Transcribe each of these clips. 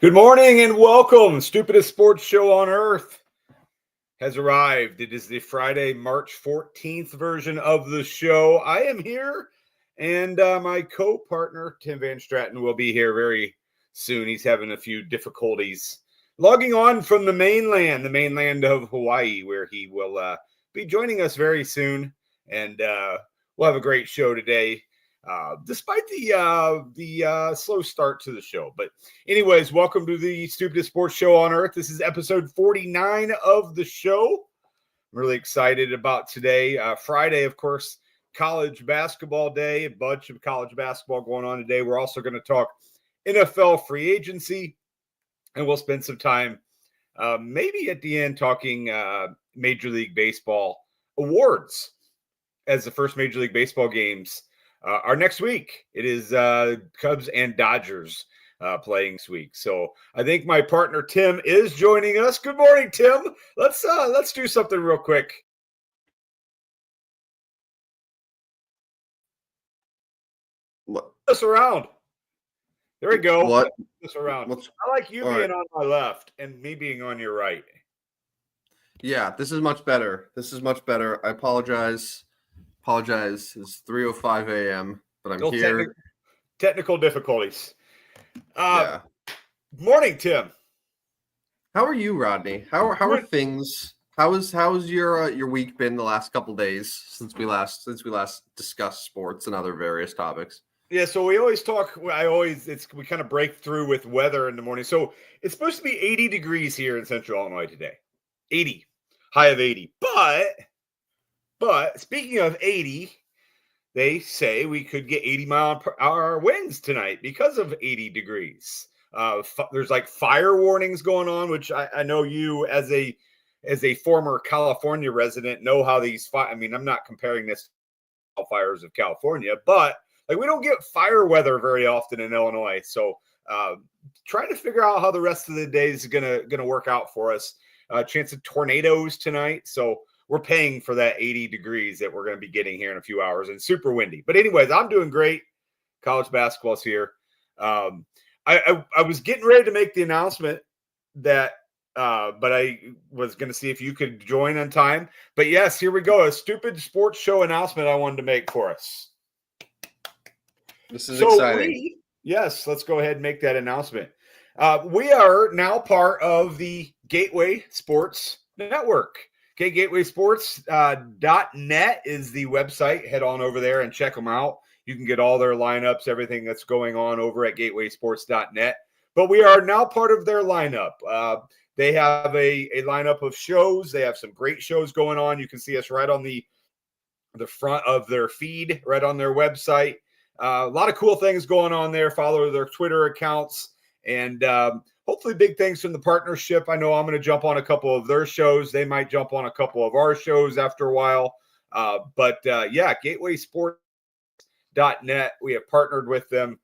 Good morning and welcome. Stupidest sports show on earth has arrived. It is the Friday, March 14th version of the show. I am here, and my co-partner, Tim Van Straten, will be here very soon. He's having a few difficulties logging on from the mainland of Hawaii, where he will be joining us very soon. And we'll have a great show today. Despite the slow start to the show. But anyways, welcome to the Stupidest Sports Show on Earth. This is episode 49 of the show. I'm really excited about today. Friday, of course, college basketball day. A bunch of college basketball going on today. We're also going to talk NFL free agency, and we'll spend some time maybe at the end talking Major League Baseball awards, as the first Major League Baseball games are next week. It is Cubs and Dodgers playing this week. So I think my partner Tim is joining us. Good morning, Tim. Let's do something real quick. What? Us around. There we go. What? Us around. I like you being on my left and me being on your right. Yeah, this is much better. I apologize. It's 3:05 a.m., but I'm here. Technical difficulties. Yeah. Morning, Tim. How are you, Rodney? How are things? How's your week been the last couple days since we last discussed sports and other various topics? Yeah, so we always talk. We kind of break through with weather in the morning. So it's supposed to be 80 degrees here in Central Illinois today. 80, high of 80, But speaking of 80, they say we could get 80-mile-per-hour winds tonight because of 80 degrees. There's like fire warnings going on, which I know you as a former California resident know how these fire. I mean, I'm not comparing this to fires of California, but like we don't get fire weather very often in Illinois. So trying to figure out how the rest of the day is gonna work out for us. Chance of tornadoes tonight. So we're paying for that 80 degrees that we're going to be getting here in a few hours and super windy. But anyways, I'm doing great. College basketball's here. I was getting ready to make the announcement that, but I was going to see if you could join on time. But yes, here we go. A stupid sports show announcement I wanted to make for us. This is exciting. Yes, let's go ahead and make that announcement. We are now part of the Gateway Sports Network. Okay, gatewaysports.net is the website. Head on over there and check them out. You can get all their lineups, everything that's going on over at gatewaysports.net. But we are now part of their lineup. They have a lineup of shows. They have some great shows going on. You can see us right on the front of their feed, right on their website. A lot of cool things going on there. Follow their Twitter accounts. And hopefully big things from the partnership. I know I'm going to jump on a couple of their shows. They might jump on a couple of our shows after a while. But gatewaysports.net, we have partnered with them.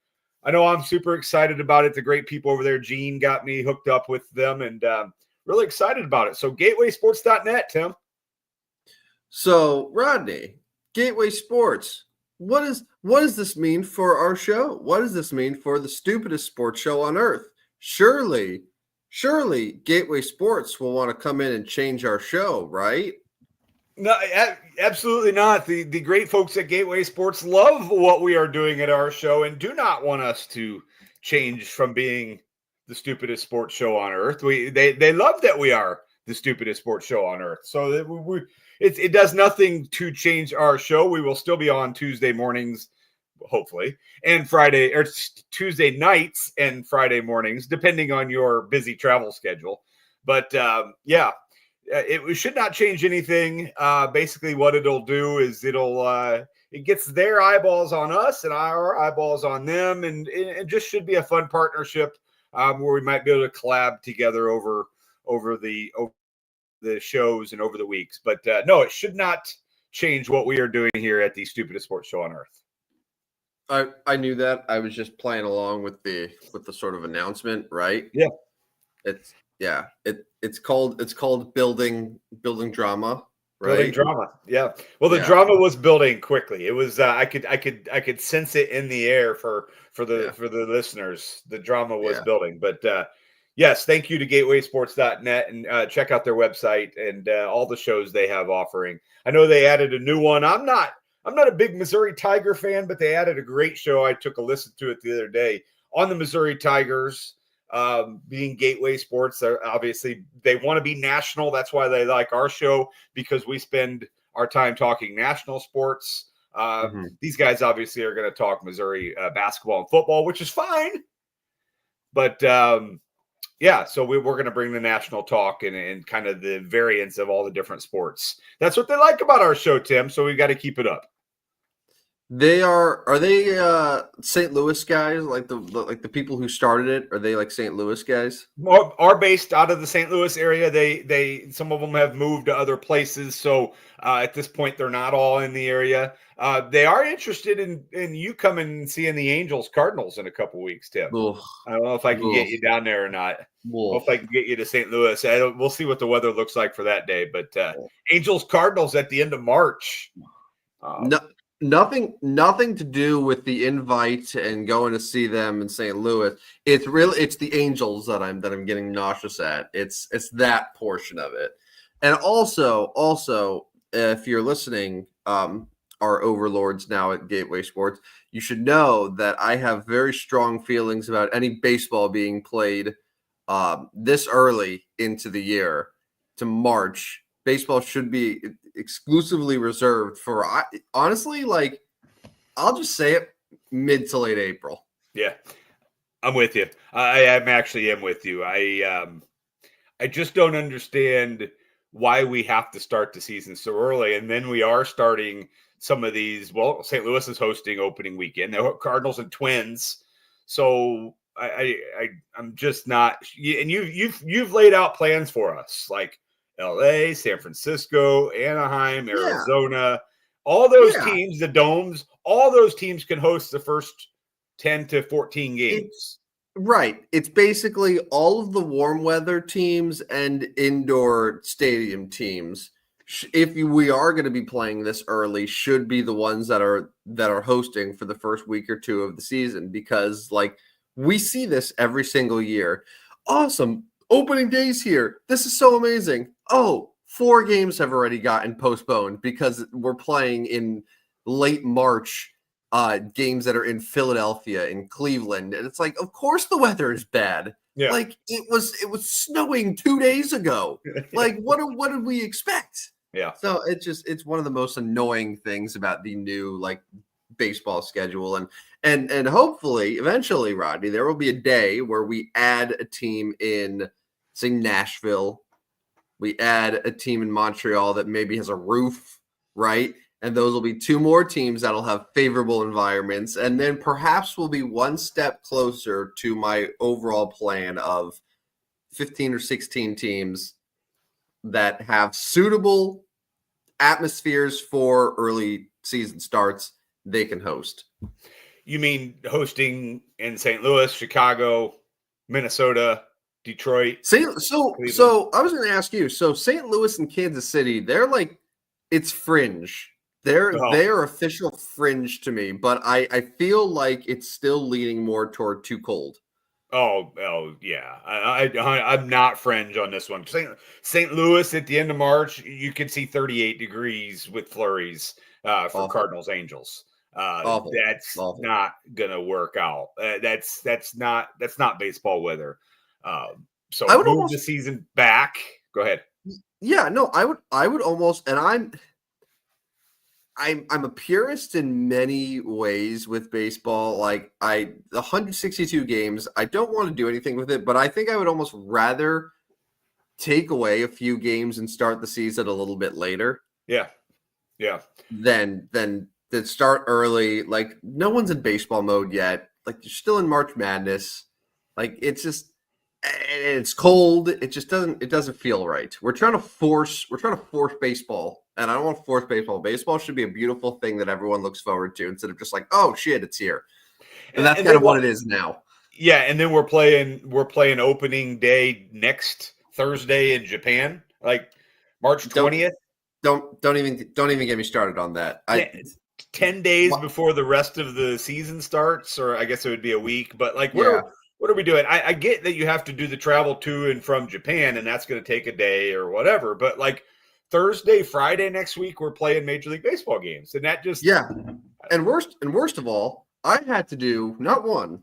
I know I'm super excited about it. The great people over there, Gene, got me hooked up with them and really excited about it. So gatewaysports.net, Tim. So, Rodney, Gateway Sports, what does this mean for our show? What does this mean for the stupidest sports show on earth? Surely Gateway Sports will want to come in and change our show, right? No, absolutely not. The great folks at Gateway Sports love what we are doing at our show and do not want us to change from being the stupidest sports show on earth. They love that we are the stupidest sports show on earth. So it does nothing to change our show. We will still be on Tuesday mornings, hopefully, and Friday or Tuesday nights and Friday mornings, depending on your busy travel schedule. But it should not change anything. Basically, what it'll do is it gets their eyeballs on us and our eyeballs on them, and it just should be a fun partnership where we might be able to collab together over the shows and over the weeks. But no, it should not change what we are doing here at the Stupidest Sports Show on Earth. I knew that. I was just playing along with the sort of announcement, right? Yeah. It's called building drama, right? Building drama. Yeah. Well, the drama was building quickly. It was I could sense it in the air for the listeners. The drama was building. But Yes, thank you to gatewaysports.net, and check out their website and all the shows they have offering. I know they added a new one. I'm not a big Missouri Tiger fan, but they added a great show. I took a listen to it the other day on the Missouri Tigers. Being Gateway Sports, obviously they want to be national. That's why they like our show, because we spend our time talking national sports. These guys obviously are going to talk Missouri basketball and football, which is fine. But yeah, so we're going to bring the national talk and kind of the variants of all the different sports. That's what they like about our show, Tim. So we got to keep it up. They are they St. Louis guys, like the people who started it? Are they like St. Louis guys? Are based out of the St. Louis area. They some of them have moved to other places. So at this point, they're not all in the area. They are interested in you coming and seeing the Angels Cardinals in a couple weeks, Tim. Oof. I don't know if I can get you down there or not. Oof. If I can get you to St. Louis. We'll see what the weather looks like for that day. But Angels Cardinals at the end of March. Nothing to do with the invite and going to see them in St. Louis. It's the Angels that I'm getting nauseous at. It's that portion of it. And also if you're listening, our overlords now at Gateway Sports, you should know that I have very strong feelings about any baseball being played this early into the year to March. Baseball should be exclusively reserved for, honestly, like, I'll just say it, mid to late April. Yeah, I'm with you. I am with you. I just don't understand why we have to start the season so early, and then we are starting some of these. Well, St. Louis is hosting opening weekend. The Cardinals and Twins. So I'm just not. And you've laid out plans for us, like LA, San Francisco, Anaheim, Arizona, all those teams, the domes, all those teams can host the first 10 to 14 games. Right. It's basically all of the warm weather teams and indoor stadium teams. If we are going to be playing this early, should be the ones that are hosting for the first week or two of the season, because like we see this every single year. Awesome. Opening days here. This is so amazing. Oh, 4 games have already gotten postponed because we're playing in late March, games that are in Philadelphia, in Cleveland. And it's like, of course the weather is bad. Yeah. Like it was snowing 2 days ago. Like what did we expect? Yeah. So it's one of the most annoying things about the new like baseball schedule. And hopefully eventually, Rodney, there will be a day where we add a team in, say, Nashville. We add a team in Montreal that maybe has a roof, right? And those will be 2 more teams that'll have favorable environments. And then perhaps we'll be one step closer to my overall plan of 15 or 16 teams that have suitable atmospheres for early season starts they can host. You mean hosting in St. Louis, Chicago, Minnesota, Detroit? So I was going to ask you. So St. Louis and Kansas City, they're like, it's fringe. They're official fringe to me, but I feel like it's still leaning more toward too cold. Oh yeah. I'm not fringe on this one. St. Louis at the end of March, you could see 38 degrees with flurries for Awful. Cardinals Angels. Awful. Not gonna work out. That's not baseball weather. So I would move the season back. Go ahead. Yeah, no, I would almost, and I'm a purist in many ways with baseball. Like the 162 games, I don't want to do anything with it, but I think I would almost rather take away a few games and start the season a little bit later. Yeah. Than start early. Like no one's in baseball mode yet. Like you're still in March Madness. Like it's just, it's cold. It just doesn't feel right. We're trying to force baseball. And I don't want to force baseball. Baseball should be a beautiful thing that everyone looks forward to instead of just like, oh shit, it's here. And that's kind of what it is now. Yeah, and then we're playing opening day next Thursday in Japan, like March 20th. Don't even get me started on that. 10 days before the rest of the season starts, or I guess it would be a week. But like, what are we doing? I get that you have to do the travel to and from Japan, and that's going to take a day or whatever. But like Thursday, Friday next week, we're playing Major League Baseball games, and that just And worst of all, I had to do not one,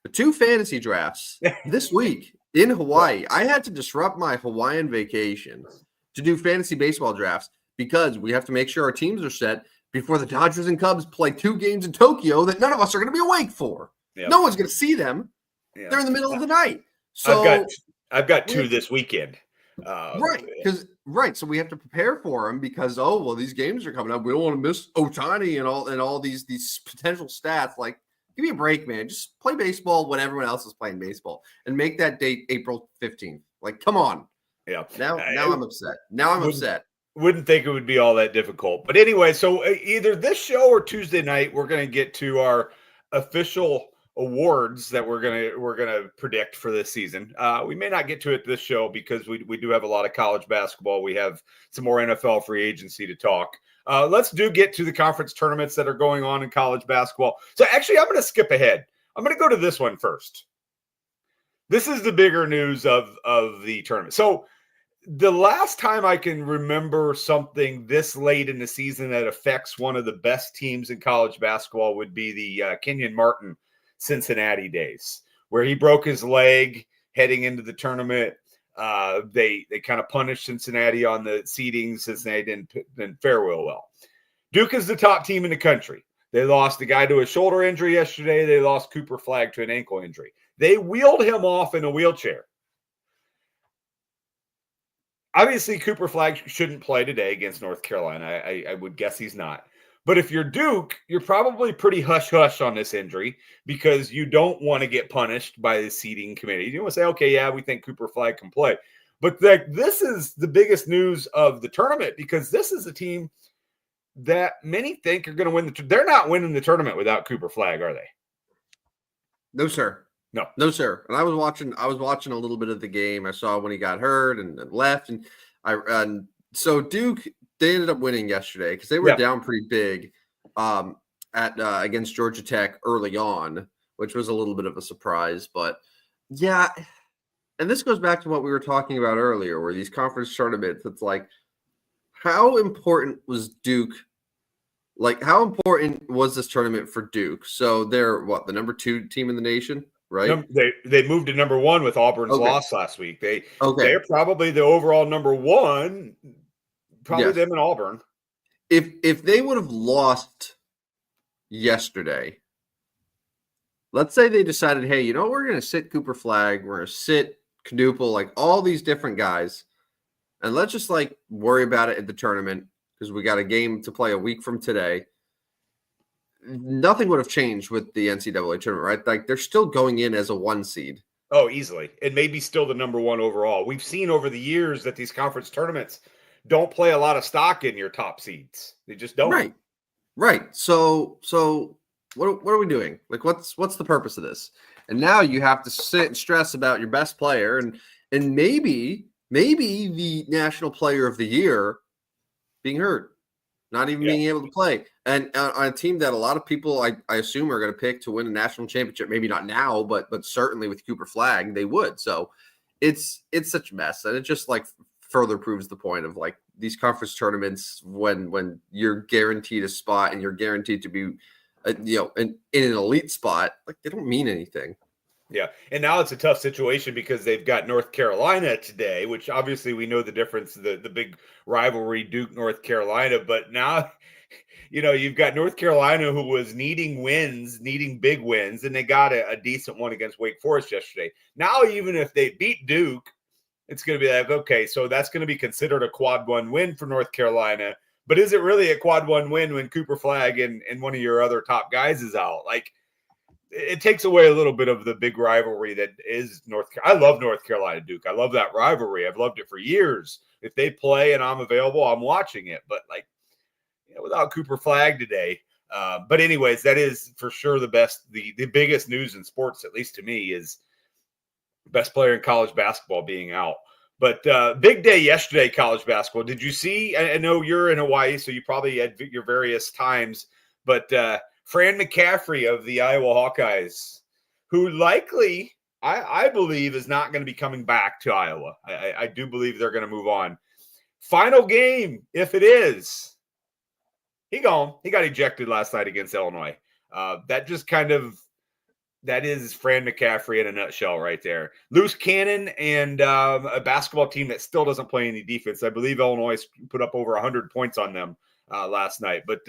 but 2 fantasy drafts this week in Hawaii. I had to disrupt my Hawaiian vacation to do fantasy baseball drafts because we have to make sure our teams are set before the Dodgers and Cubs play 2 games in Tokyo that none of us are going to be awake for. Yep. No one's going to see them. Yep. They're in the middle of the night. So I've got 2 this weekend. Right. So we have to prepare for them because these games are coming up. We don't want to miss Ohtani and all these potential stats. Like, give me a break, man. Just play baseball when everyone else is playing baseball and make that date April 15th. Like, come on. Yeah. Now I'm upset. Now I'm upset. Wouldn't think it would be all that difficult. But anyway, so either this show or Tuesday night, we're going to get to our official awards that we're gonna predict for this season. We may not get to it this show because we do have a lot of college basketball. We have some more NFL free agency to talk. Let's get to the conference tournaments that are going on in college basketball. So actually, I'm going to skip ahead. I'm going to go to this one first. This is the bigger news of the tournament. So the last time I can remember something this late in the season that affects one of the best teams in college basketball would be the Kenyon Martin Cincinnati days, where he broke his leg heading into the tournament. They kind of punished Cincinnati on the seedings. Cincinnati didn't fare real well. Duke is the top team in the country. They lost a guy to a shoulder injury yesterday. They lost Cooper Flagg to an ankle injury. They wheeled him off in a wheelchair. Obviously, Cooper Flagg shouldn't play today against North Carolina. I would guess he's not. But if you're Duke, you're probably pretty hush-hush on this injury because you don't want to get punished by the seeding committee. You want to say, okay, yeah, we think Cooper Flagg can play. But this is the biggest news of the tournament because this is a team that many think are going to win. They're not winning the tournament without Cooper Flagg, are they? No, sir. No, sir. And I was watching a little bit of the game. I saw when he got hurt and left. And so Duke, they ended up winning yesterday because they were down pretty big against Georgia Tech early on, which was a little bit of a surprise. But yeah, and this goes back to what we were talking about earlier, where these conference tournaments, it's like, how important was Duke? Like, how important was this tournament for Duke? So they're the number 2 team in the nation, right? They moved to number 1 with Auburn's loss last week. They're probably the overall number 1. Probably them and Auburn. If they would have lost yesterday, let's say they decided, hey, we're going to sit Cooper Flagg, we're going to sit Caduple, like all these different guys, and let's just worry about it at the tournament because we got a game to play a week from today. Nothing would have changed with the NCAA tournament, right? Like they're still going in as a 1 seed. Oh, easily. And maybe still the number 1 overall. We've seen over the years that these conference tournaments don't play a lot of stock in your top seeds. They just don't. Right. So what are we doing? Like, what's the purpose of this? And now you have to sit and stress about your best player and maybe the national player of the year being hurt, not even being able to play. And on a team that a lot of people, I assume, are going to pick to win a national championship. Maybe not now, but certainly with Cooper Flagg, they would. So it's such a mess. And it just further proves the point of these conference tournaments when you're guaranteed a spot and you're guaranteed to be in an elite spot, they don't mean anything. Yeah. And now it's a tough situation because they've got North Carolina today, which obviously we know the difference, the big rivalry, Duke, North Carolina. But now, you've got North Carolina who was needing big wins, and they got a decent one against Wake Forest yesterday. Now, even if they beat Duke, it's going to be okay, so that's going to be considered a quad 1 win for North Carolina. But is it really a quad 1 win when Cooper Flagg and one of your other top guys is out? It takes away a little bit of the big rivalry that is North Carolina. I love North Carolina Duke. I love that rivalry. I've loved it for years. If they play and I'm available, I'm watching it. But without Cooper Flagg today. But anyways, that is for sure the biggest news in sports, at least to me, is best player in college basketball being out. But big day yesterday, college basketball. Did you see? I know you're in Hawaii, so you probably had your various times. But Fran McCaffrey of the Iowa Hawkeyes who likely, I believe, is not going to be coming back to Iowa. I do believe they're going to move on. Final game, if it is, he gone. He got ejected last night against Illinois. That just kind of, that is Fran McCaffrey in a nutshell right there. Loose cannon and a basketball team that still doesn't play any defense. I believe Illinois put up over 100 points on them last night. But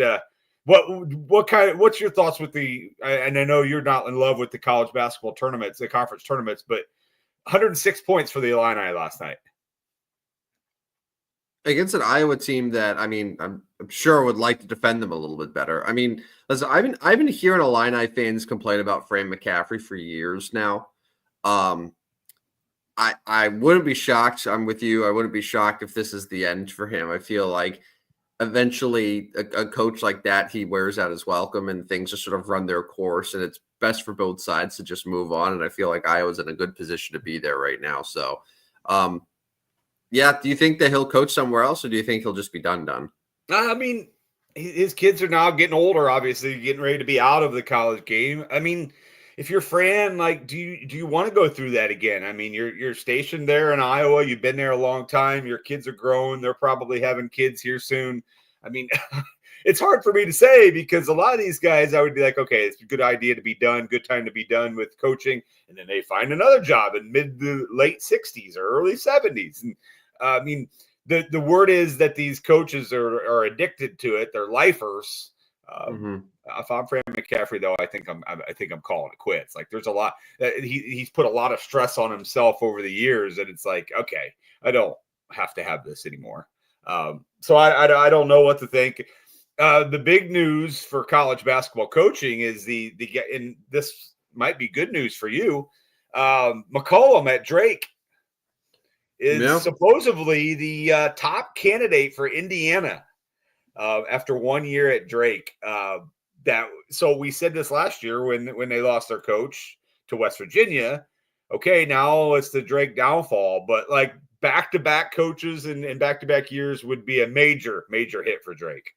what's your thoughts with and I know you're not in love with the college basketball tournaments, the conference tournaments, but 106 points for the Illini last night. Against an Iowa team that, I mean, I'm sure would like to defend them a little bit better. I mean, listen, I've been hearing Illini fans complain about Fran McCaffrey for years now. I wouldn't be shocked. I'm with you. I wouldn't be shocked if this is the end for him. I feel like eventually a coach like that, he wears out his welcome and things just sort of run their course, and it's best for both sides to just move on. And I feel like Iowa's in a good position to be there right now. So, yeah, do you think that he'll coach somewhere else, or do you think he'll just be done? I mean, his kids are now getting older, obviously, getting ready to be out of the college game. I mean, if you're Fran, like, do you want to go through that again? I mean, you're stationed there in Iowa. You've been there a long time. Your kids are grown. They're probably having kids here soon. I mean, it's hard for me to say because a lot of these guys, I would be like, okay, it's a good idea to be done, good time to be done with coaching. And then they find another job in mid to late 60s or early 70s. And I mean, the word is that these coaches are addicted to it. They're lifers. If I'm Fran McCaffrey, though, I think I'm calling it quits. Like, there's a lot that he's put a lot of stress on himself over the years, and it's like, okay, I don't have to have this anymore. So I don't know what to think. The big news for college basketball coaching is and this might be good news for you. McCollum at Drake is supposedly the top candidate for Indiana after 1 year at Drake. So we said this last year when they lost their coach to West Virginia. Okay, now it's the Drake downfall, but like back-to-back coaches and back-to-back years would be a major hit for Drake.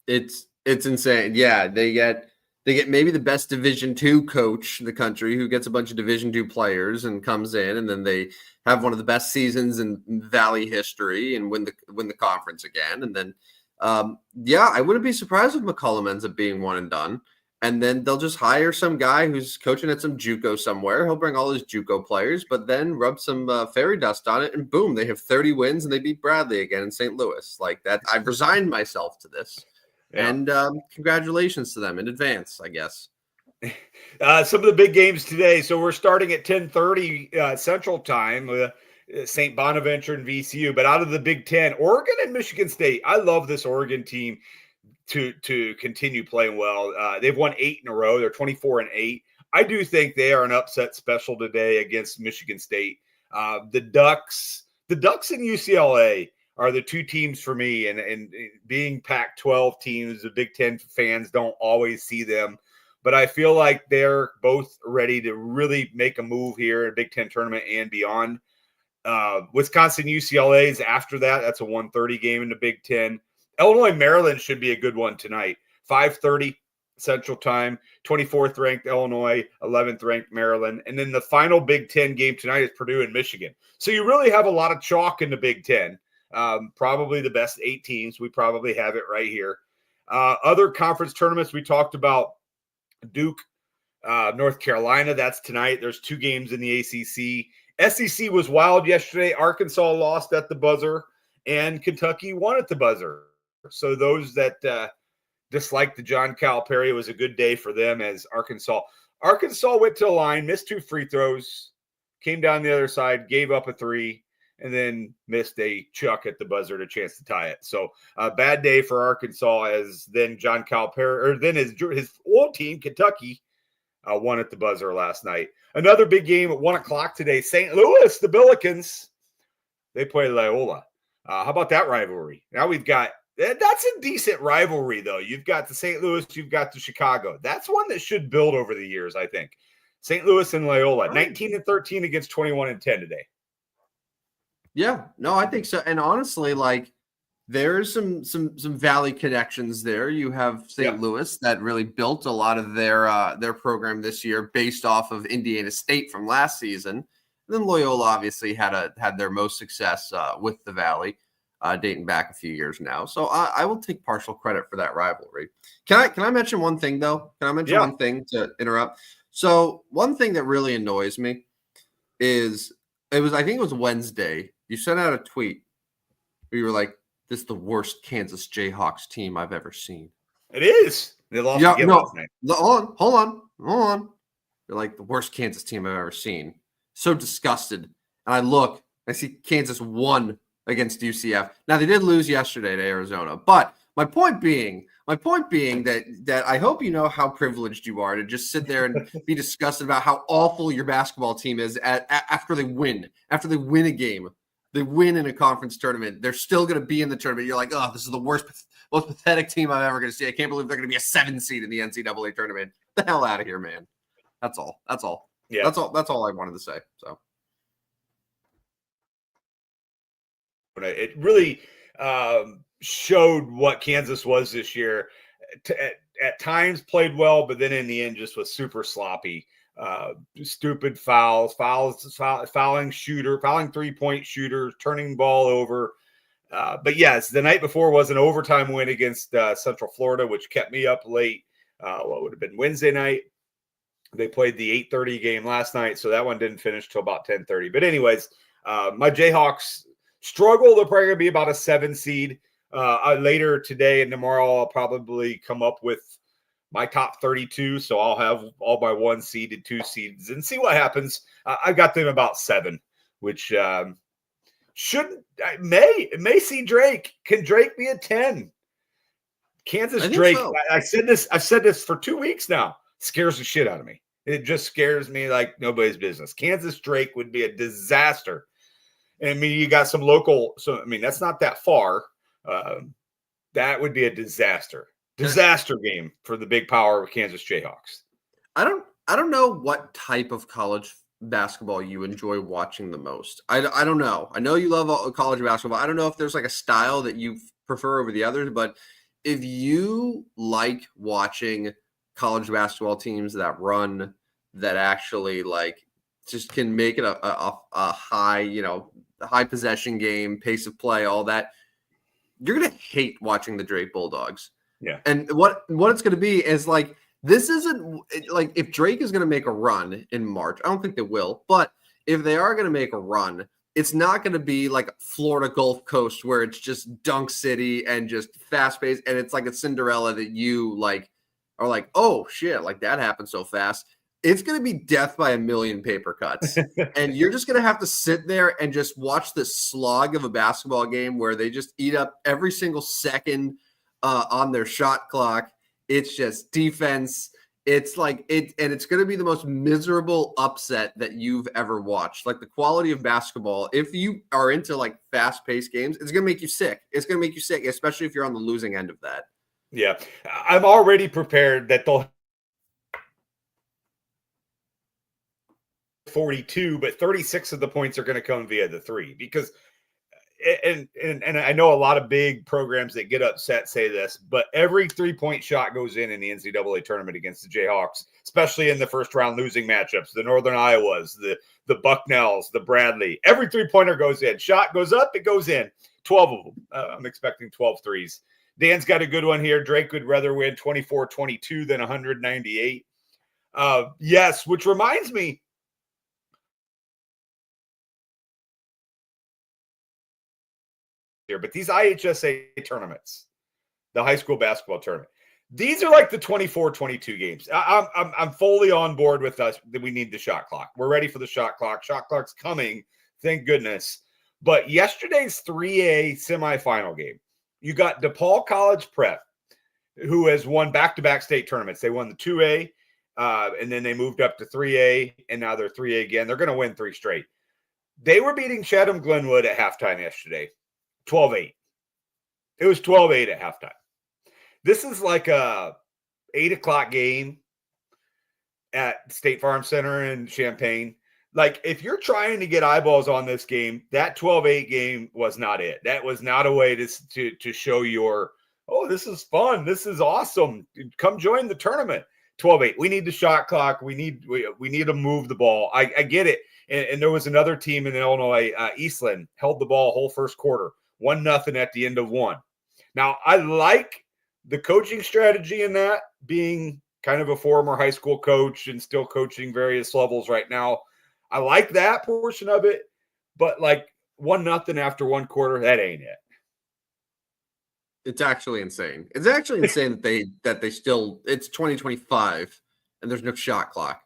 It's insane. Yeah, they get maybe the best Division II coach in the country who gets a bunch of Division II players and comes in, and then they have one of the best seasons in Valley history and win the conference again. And then, I wouldn't be surprised if McCollum ends up being one and done. And then they'll just hire some guy who's coaching at some JUCO somewhere. He'll bring all his JUCO players, but then rub some fairy dust on it, and boom, they have 30 wins and they beat Bradley again in St. Louis. Like that, I've resigned myself to this. Yeah. And congratulations to them in advance, I guess. Some of the big games today. So we're starting at 10:30 Central Time with St. Bonaventure and VCU. But out of the Big Ten, Oregon and Michigan State. I love this Oregon team to continue playing well. They've won 8 in a row. They're 24-8. I do think they are an upset special today against Michigan State. The Ducks and UCLA are the two teams for me, and being Pac-12 teams, the Big Ten fans don't always see them, but I feel like they're both ready to really make a move here in Big Ten tournament and beyond. Wisconsin, UCLA is after that. That's a 1:30 game in the Big Ten. Illinois, Maryland should be a good one tonight. 5:30 Central Time, 24th ranked Illinois, 11th ranked Maryland. And then the final Big Ten game tonight is Purdue and Michigan. So you really have a lot of chalk in the Big Ten. Probably the best 8 teams. We probably have it right here. Other conference tournaments, we talked about Duke, North Carolina. That's tonight. There's 2 games in the ACC. SEC was wild yesterday. Arkansas lost at the buzzer, and Kentucky won at the buzzer. So those that dislike the John Calipari, it was a good day for them as Arkansas went to the line, missed 2 free throws, came down the other side, gave up a 3, and then missed a chuck at the buzzer to chance to tie it. So a bad day for Arkansas as then John Calipari, or then his old team, Kentucky, won at the buzzer last night. Another big game at 1 o'clock today. St. Louis, the Billikens, they play Loyola. How about that rivalry? Now we've got that's a decent rivalry, though. You've got the St. Louis, you've got the Chicago. That's one that should build over the years, I think. St. Louis and Loyola, 19-13 against 21-10 today. Yeah, no, I think so. And honestly, like, there's some Valley connections there. You have St. Louis that really built a lot of their program this year based off of Indiana State from last season. And then Loyola obviously had their most success with the Valley, dating back a few years now. So I will take partial credit for that rivalry. Can I mention one thing though? Can I mention one thing to interrupt? So one thing that really annoys me is I think it was Wednesday. You sent out a tweet where you were like, "This is the worst Kansas Jayhawks team I've ever seen." It is. They lost again last night. Hold on. You're like, the worst Kansas team I've ever seen. So disgusted. And I see Kansas won against UCF. Now they did lose yesterday to Arizona, but my point being that I hope you know how privileged you are to just sit there and be disgusted about how awful your basketball team is after they win a game. They win in a conference tournament. They're still going to be in the tournament. You're like, oh, this is the most pathetic team I'm ever going to see. I can't believe they're going to be a 7 seed in the NCAA tournament. Get the hell out of here, man. That's all. Yeah. That's all I wanted to say. So. But it really showed what Kansas was this year. At times played well, but then in the end just was super sloppy. Stupid fouling 3-point shooters, turning ball over. But yes, the night before was an overtime win against Central Florida, which kept me up late. What would have been Wednesday night. They played the 8:30 game last night, so that one didn't finish till about 10:30. But anyways, my Jayhawks struggle. They're probably going to be about a 7 seed. Later today and tomorrow, I'll probably come up with my top 32. So I'll have all my 1 seeded, 2 seeds, and see what happens. I got them about 7, which may see Drake. Can Drake be a 10? Kansas Drake. So. I've said this for 2 weeks now. Scares the shit out of me. It just scares me like nobody's business. Kansas Drake would be a disaster. And I mean, you got some local. So I mean, that's not that far. That would be a disaster game for the big power of Kansas Jayhawks. I don't know what type of college basketball you enjoy watching the most. I don't know. I know you love college basketball. I don't know if there's like a style that you prefer over the others, but if you like watching college basketball teams that actually like just can make it a high, high possession game, pace of play, all that, you're going to hate watching the Drake Bulldogs. Yeah. And what it's going to be is like, this isn't like if Drake is going to make a run in March, I don't think they will, but if they are going to make a run, it's not going to be like Florida Gulf Coast where it's just dunk city and just fast paced. And it's like a Cinderella that you like are like, oh shit, like that happened so fast. It's going to be death by a million paper cuts. And you're just going to have to sit there and just watch this slog of a basketball game where they just eat up every single second on their shot clock. It's just defense. It's like it, and it's going to be the most miserable upset that you've ever watched. Like the quality of basketball, if you are into like fast-paced games, it's going to make you sick. It's going to make you sick, especially if you're on the losing end of that. Yeah, I'm already prepared that they'll 42, but 36 of the points are going to come via the 3 because and I know a lot of big programs that get upset say this, but every 3-point shot goes in the NCAA tournament against the Jayhawks, especially in the first round losing matchups, the Northern Iowas, the Bucknells, the Bradley. Every 3-pointer goes in. Shot goes up, it goes in. 12 of them. I'm expecting 12 threes. Dan's got a good one here. Drake would rather win 24-22 than 198. Yes, which reminds me, here, but these IHSA tournaments, the high school basketball tournament, these are like the 24-22 games. I'm fully on board with us that we need the shot clock. We're ready for the shot clock. Shot clock's coming, thank goodness. But yesterday's 3A semifinal game, you got DePaul College Prep, who has won back-to-back state tournaments. They won the 2A, and then they moved up to 3A, and now they're 3A again. They're going to win 3 straight. They were beating Chatham Glenwood at halftime yesterday, 12-8. It was 12-8 at halftime. This is like a 8 o'clock game at State Farm Center in Champaign. Like, if you're trying to get eyeballs on this game, that 12-8 game was not it. That was not a way to show your, oh, this is fun. This is awesome. Come join the tournament. 12-8. We need the shot clock. We need to move the ball. I get it. And there was another team in Illinois, Eastland, held the ball whole first quarter, 1-0 at the end of one. Now, I like the coaching strategy in that, being kind of a former high school coach and still coaching various levels right now. I like that portion of it, but like 1-0 after one quarter, that ain't it. It's actually insane. It's actually insane that they still, it's 2025 and there's no shot clock.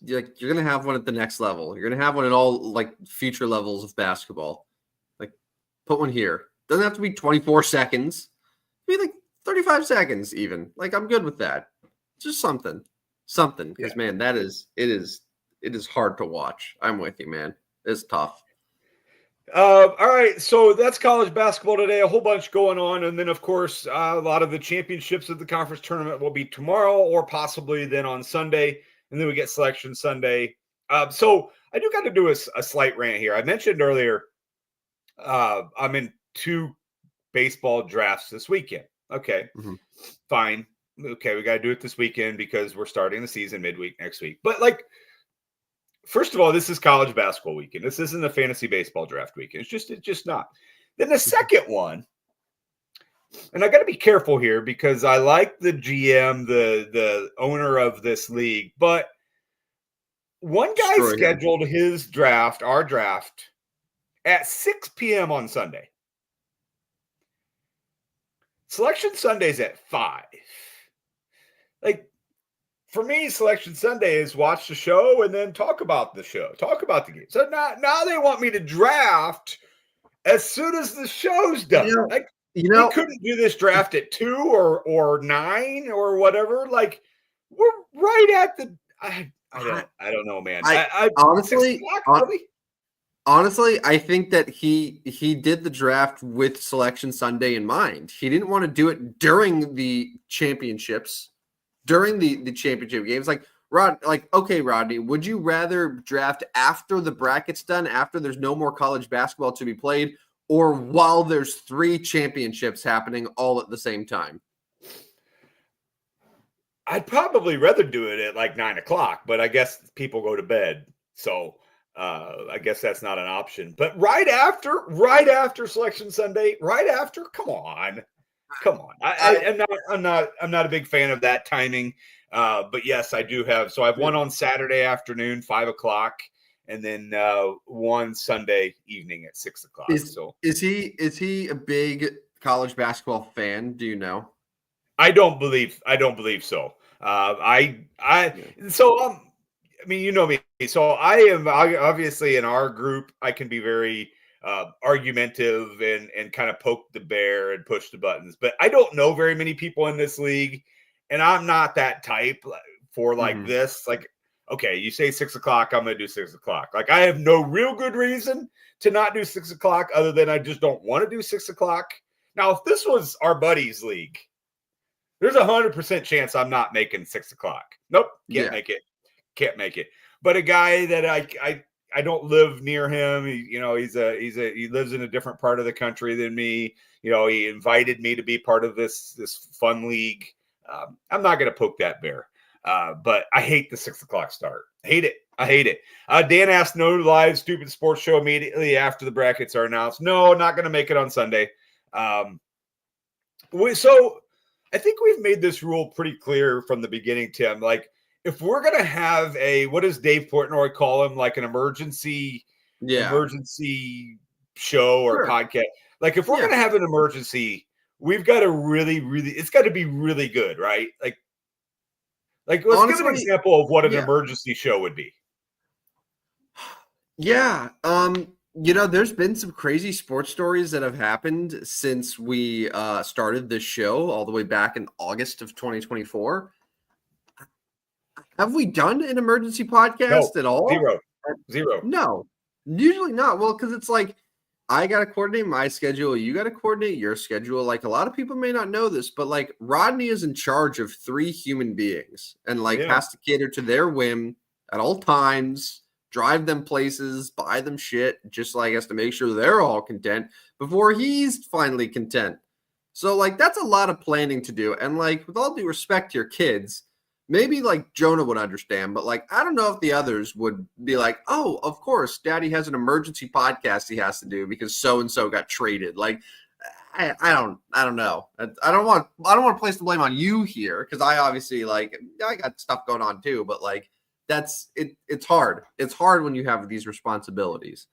You're gonna have one at the next level. You're gonna have one at all like future levels of basketball. Like, put one here. Doesn't have to be 24 seconds. Be like 35 seconds even. Like, I'm good with that. Just something. Because man, it is hard to watch. I'm with you, man. It's tough. All right, so that's college basketball today. A whole bunch going on, and then of course a lot of the championships of the conference tournament will be tomorrow, or possibly then on Sunday, and then we get Selection Sunday. So I do got to do a slight rant here. I mentioned earlier I'm in 2 baseball drafts this weekend. Okay, fine. Okay, we got to do it this weekend because we're starting the season midweek next week. But like, first of all, this is college basketball weekend. This isn't a fantasy baseball draft weekend. It's just not. Then the second one, and I got to be careful here because I like the GM, the owner of this league, but one guy scheduled his draft, our draft, at 6 p.m. on Sunday. Selection Sunday's at 5. Like, for me, Selection Sunday is watch the show and then talk about the show, talk about the game. So now they want me to draft as soon as the show's done. We couldn't do this draft at 2 or 9 or whatever. Like, we're right at the. I don't know, man. I honestly, I think that he did the draft with Selection Sunday in mind. He didn't want to do it during the championships. During the championship games, okay, Rodney, would you rather draft after the bracket's done, after there's no more college basketball to be played, or while there's 3 championships happening all at the same time? I'd probably rather do it at like 9 o'clock, but I guess people go to bed, so I guess that's not an option. But right after Selection Sunday, come on. I'm not a big fan of that timing. But yes, I do have. So I have one on Saturday afternoon, 5 o'clock, and then one Sunday evening at 6 o'clock. Is he a big college basketball fan? Do you know? I don't believe so. I mean, you know me. So I am obviously in our group. I can be very argumentative and kind of poke the bear and push the buttons. But I don't know very many people in this league, and I'm not that type for like this. Like, okay, you say 6 o'clock, I'm going to do 6 o'clock. Like, I have no real good reason to not do 6 o'clock other than I just don't want to do 6 o'clock. Now, if this was our buddies' league, there's 100% chance I'm not making 6 o'clock. Nope, can't make it. But a guy that I don't live near him. He lives in a different part of the country than me. He invited me to be part of this fun league. I'm not going to poke that bear. But I hate the 6 o'clock start. I hate it. Dan asked, no live Stupid Sports Show immediately after the brackets are announced. No, not going to make it on Sunday. So I think we've made this rule pretty clear from the beginning, Tim. Like, if we're going to have what does Dave Portnoy call him? Like an emergency show or podcast. Like, if we're going to have an emergency, we've got to really, it's got to be really good, right? Like let's give an example of what an emergency show would be. Yeah. There's been some crazy sports stories that have happened since we started this show all the way back in August of 2024. Have we done an emergency podcast at all? Zero. No, usually not. Well, because it's like, I got to coordinate my schedule. You got to coordinate your schedule. Like, a lot of people may not know this, but like, Rodney is in charge of 3 human beings and has to cater to their whim at all times drive them places, buy them shit, just like us to make sure they're all content before he's finally content. So, like, that's a lot of planning to do. And, like, with all due respect to your kids, maybe, like, Jonah would understand, but, like, I don't know if the others would be like, oh, of course, Daddy has an emergency podcast he has to do because so-and-so got traded. Like, I don't know. I don't want to place the blame on you here because I obviously, like, I got stuff going on too, but, like, that's it. It's hard. It's hard when you have these responsibilities.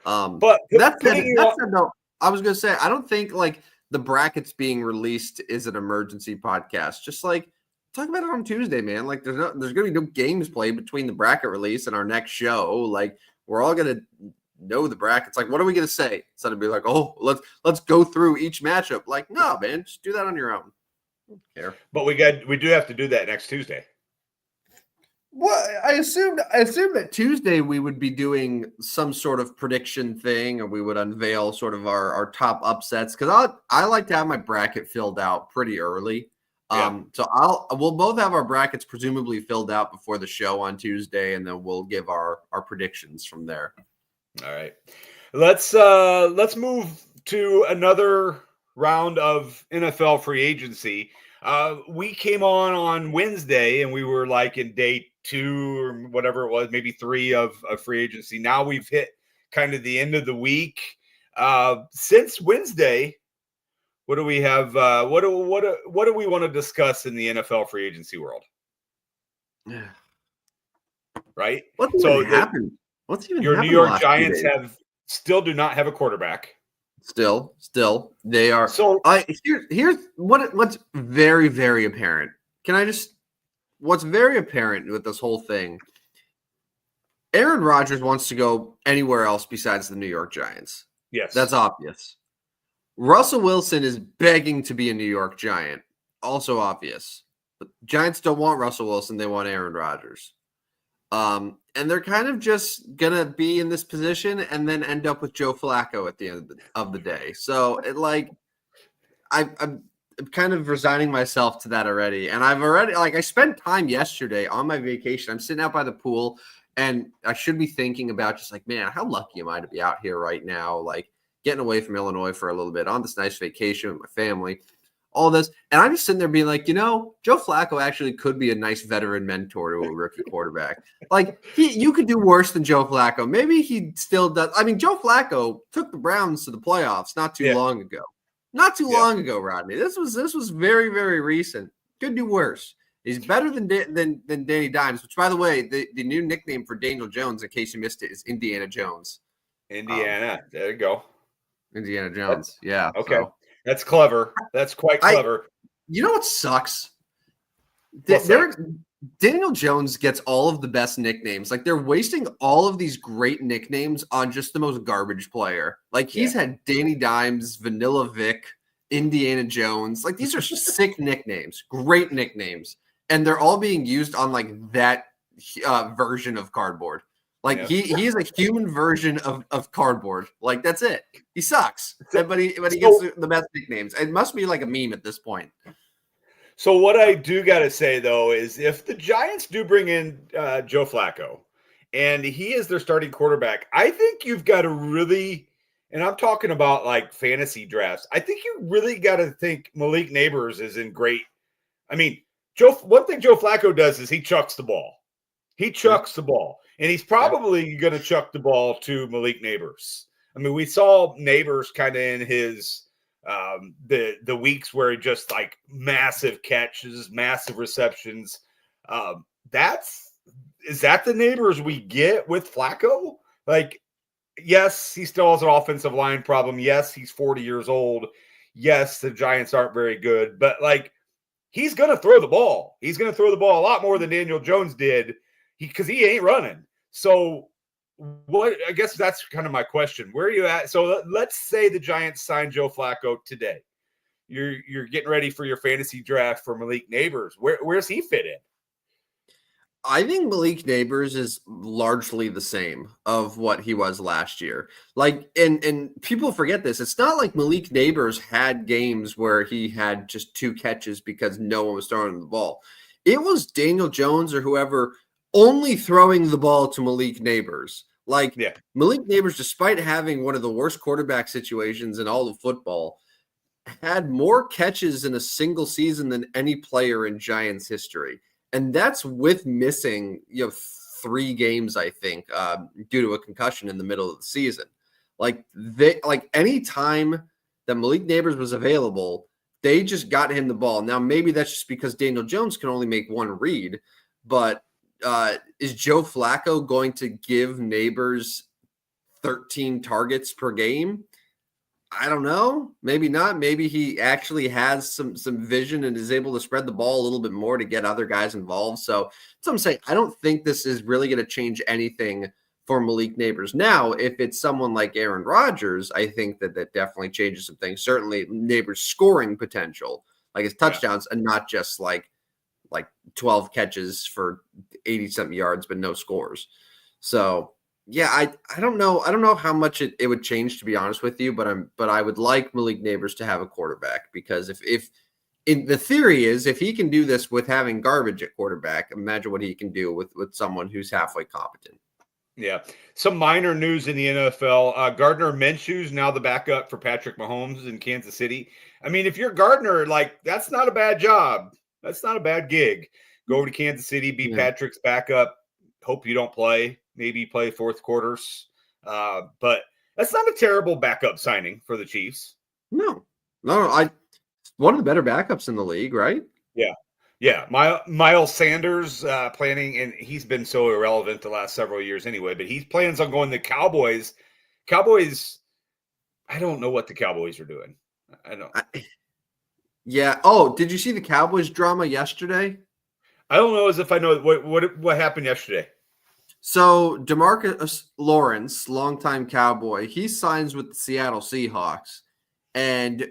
But that said, no, I was going to say, I don't think, like, the brackets being released is an emergency podcast. Just like talk about it on Tuesday, man. Like there's going to be no games played between the bracket release and our next show. Like we're all going to know the brackets. Like what are we going to say? Instead of be like, oh, let's go through each matchup. Like no, man, just do that on your own. I don't care. But we do have to do that next Tuesday. Well, I assumed that Tuesday we would be doing some sort of prediction thing, or we would unveil sort of our top upsets. Because I like to have my bracket filled out pretty early. Yeah. So we'll both have our brackets presumably filled out before the show on Tuesday, and then we'll give our predictions from there. All right, let's move to another round of NFL free agency. We came on Wednesday and we were like in day 2 or whatever it was, maybe 3 of free agency. Now we've hit kind of the end of the week. Since Wednesday, what do we have? What do we want to discuss in the NFL free agency world? Yeah. Right. What's even happened? What's even your happened? New York Giants still do not have a quarterback. Still, they are. So here's what's very, very apparent. What's very apparent with this whole thing? Aaron Rodgers wants to go anywhere else besides the New York Giants. Yes, that's obvious. Russell Wilson is begging to be a New York Giant. Also obvious. But Giants don't want Russell Wilson; they want Aaron Rodgers. And they're kind of just gonna be in this position and then end up with Joe Flacco at the end of the day. So I'm kind of resigning myself to that already. And I spent time yesterday on my vacation. I'm sitting out by the pool and I should be thinking about just like, man, how lucky am I to be out here right now? Like getting away from Illinois for a little bit on this nice vacation with my family. All this, and I'm just sitting there being like, Joe Flacco actually could be a nice veteran mentor to a rookie quarterback. Like you could do worse than Joe Flacco. Maybe he still does. I mean, Joe Flacco took the Browns to the playoffs not too long ago. Not too long ago, Rodney. This was very, very recent. Could do worse. He's better than Danny Dimes, which, by the way, the new nickname for Daniel Jones, in case you missed it, is Indiana Jones. Indiana. There you go. Indiana Jones. Yeah. Okay. So. That's clever. That's quite clever. You know what sucks? Sucks? Daniel Jones gets all of the best nicknames. Like they're wasting all of these great nicknames on just the most garbage player. Like he's had Danny Dimes, Vanilla Vic, Indiana Jones. Like these are sick nicknames, great nicknames, and they're all being used on like that version of cardboard. Like he is a human version of cardboard. Like that's it. He sucks, but he gets the best nicknames. It must be like a meme at this point. So what I do got to say though is if the Giants do bring in Joe Flacco, and he is their starting quarterback, I think you've got to really, and I'm talking about like fantasy drafts. I think you really got to think Malik Neighbors is in great. I mean, one thing Joe Flacco does is he chucks the ball. He chucks the ball. And he's probably going to chuck the ball to Malik Neighbors. I mean, we saw Neighbors kind of in his the weeks where he just like massive catches, massive receptions. Is that the Neighbors we get with Flacco? Like, yes, he still has an offensive line problem. Yes, he's 40 years old. Yes, the Giants aren't very good. But, like, he's going to throw the ball. He's going to throw the ball a lot more than Daniel Jones did because he ain't running. So I guess that's kind of my question. Where are you at? So let's say the Giants sign Joe Flacco today. You're getting ready for your fantasy draft for Malik Neighbors. Where's he fit in? I think Malik Neighbors is largely the same of what he was last year. Like, and people forget this. It's not like Malik Neighbors had games where he had just 2 catches because no one was throwing him the ball. It was Daniel Jones or whoever only throwing the ball to Malik Neighbors. Like Yeah. Malik Neighbors, despite having one of the worst quarterback situations in all of football, had more catches in a single season than any player in Giants history. And that's with missing, 3 games, I think, due to a concussion in the middle of the season. Like any time that Malik Neighbors was available, they just got him the ball. Now, maybe that's just because Daniel Jones can only make one read, but is Joe Flacco going to give Neighbors 13 targets per game? I don't know. Maybe not. Maybe he actually has some vision and is able to spread the ball a little bit more to get other guys involved. So that's what I'm saying. I don't think this is really going to change anything for Malik Neighbors. Now, if it's someone like Aaron Rodgers, I think that definitely changes some things. Certainly Neighbors' scoring potential, like his touchdowns, and not just like 12 catches for 80-something yards, but no scores. So yeah, I don't know. I don't know how much it would change, to be honest with you, but I would like Malik Neighbors to have a quarterback, because if in the theory is if he can do this with having garbage at quarterback, imagine what he can do with someone who's halfway competent. Yeah. Some minor news in the NFL. Gardner Minshew's now the backup for Patrick Mahomes in Kansas City. I mean, if you're Gardner, like, that's not a bad job. That's not a bad gig. Go over to Kansas City, be Patrick's backup. Hope you don't play. Maybe play fourth quarters. But that's not a terrible backup signing for the Chiefs. No. One of the better backups in the league, right? Yeah. Yeah. Miles Sanders planning, and he's been so irrelevant the last several years anyway, but he plans on going to the Cowboys. Cowboys, I don't know what the Cowboys are doing. I don't. Yeah. Oh, did you see the Cowboys drama yesterday? I don't know as if I know what happened yesterday. So DeMarcus Lawrence, longtime Cowboy, he signs with the Seattle Seahawks, and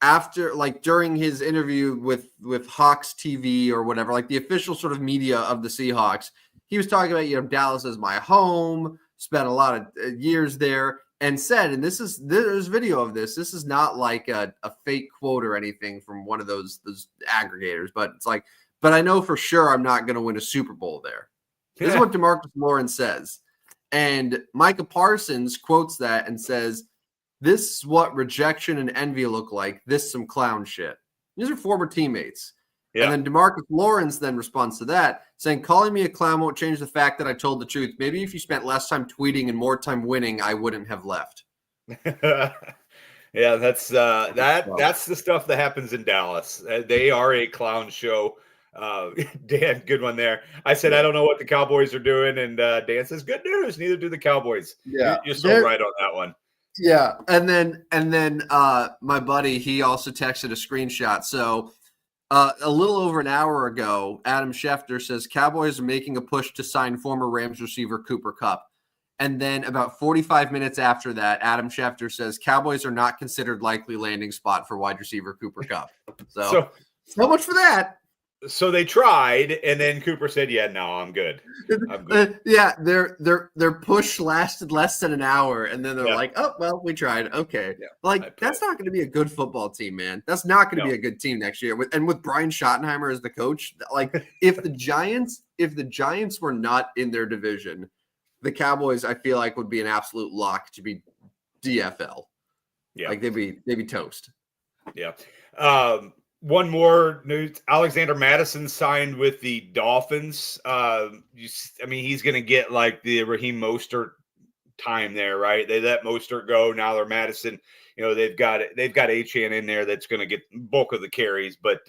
after, like, during his interview with Hawks TV or whatever, like the official sort of media of the Seahawks, he was talking about, Dallas is my home, spent a lot of years there, and said, and there's video of this. This is not like a fake quote or anything from one of those aggregators, but it's like, but I know for sure I'm not going to win a Super Bowl there. This is what DeMarcus Lawrence says. And Micah Parsons quotes that and says, "This is what rejection and envy look like. This some clown shit." These are former teammates. Yeah. And then DeMarcus Lawrence then responds to that, saying, "Calling me a clown won't change the fact that I told the truth. Maybe if you spent less time tweeting and more time winning, I wouldn't have left." Yeah, that's that's the stuff that happens in Dallas. They are a clown show. Dan, good one there. I said, I don't know what the Cowboys are doing, and Dan says, good news, neither do the Cowboys. Yeah, you're so right on that one. Yeah, and then my buddy, he also texted a screenshot. So a little over an hour ago, Adam Schefter says Cowboys are making a push to sign former Rams receiver Cooper Kupp. And then about 45 minutes after that, Adam Schefter says Cowboys are not considered likely landing spot for wide receiver Cooper Kupp. So much for that. So they tried, and then Cooper said, "Yeah, no, I'm good. I'm good." Yeah, their push lasted less than an hour, and then they're like, "Oh, well, we tried. Okay." Yeah, like, that's not going to be a good football team, man. That's not going to be a good team next year. With Brian Schottenheimer as the coach, like, if the Giants were not in their division, the Cowboys, I feel like, would be an absolute lock to be DFL. Yeah, like they'd be toast. Yeah. One more news: Alexander Mattison signed with the Dolphins. I mean, he's going to get like the Raheem Mostert time there, right? They let Mostert go. Now they're Madison. They've got Achane in there that's going to get bulk of the carries. But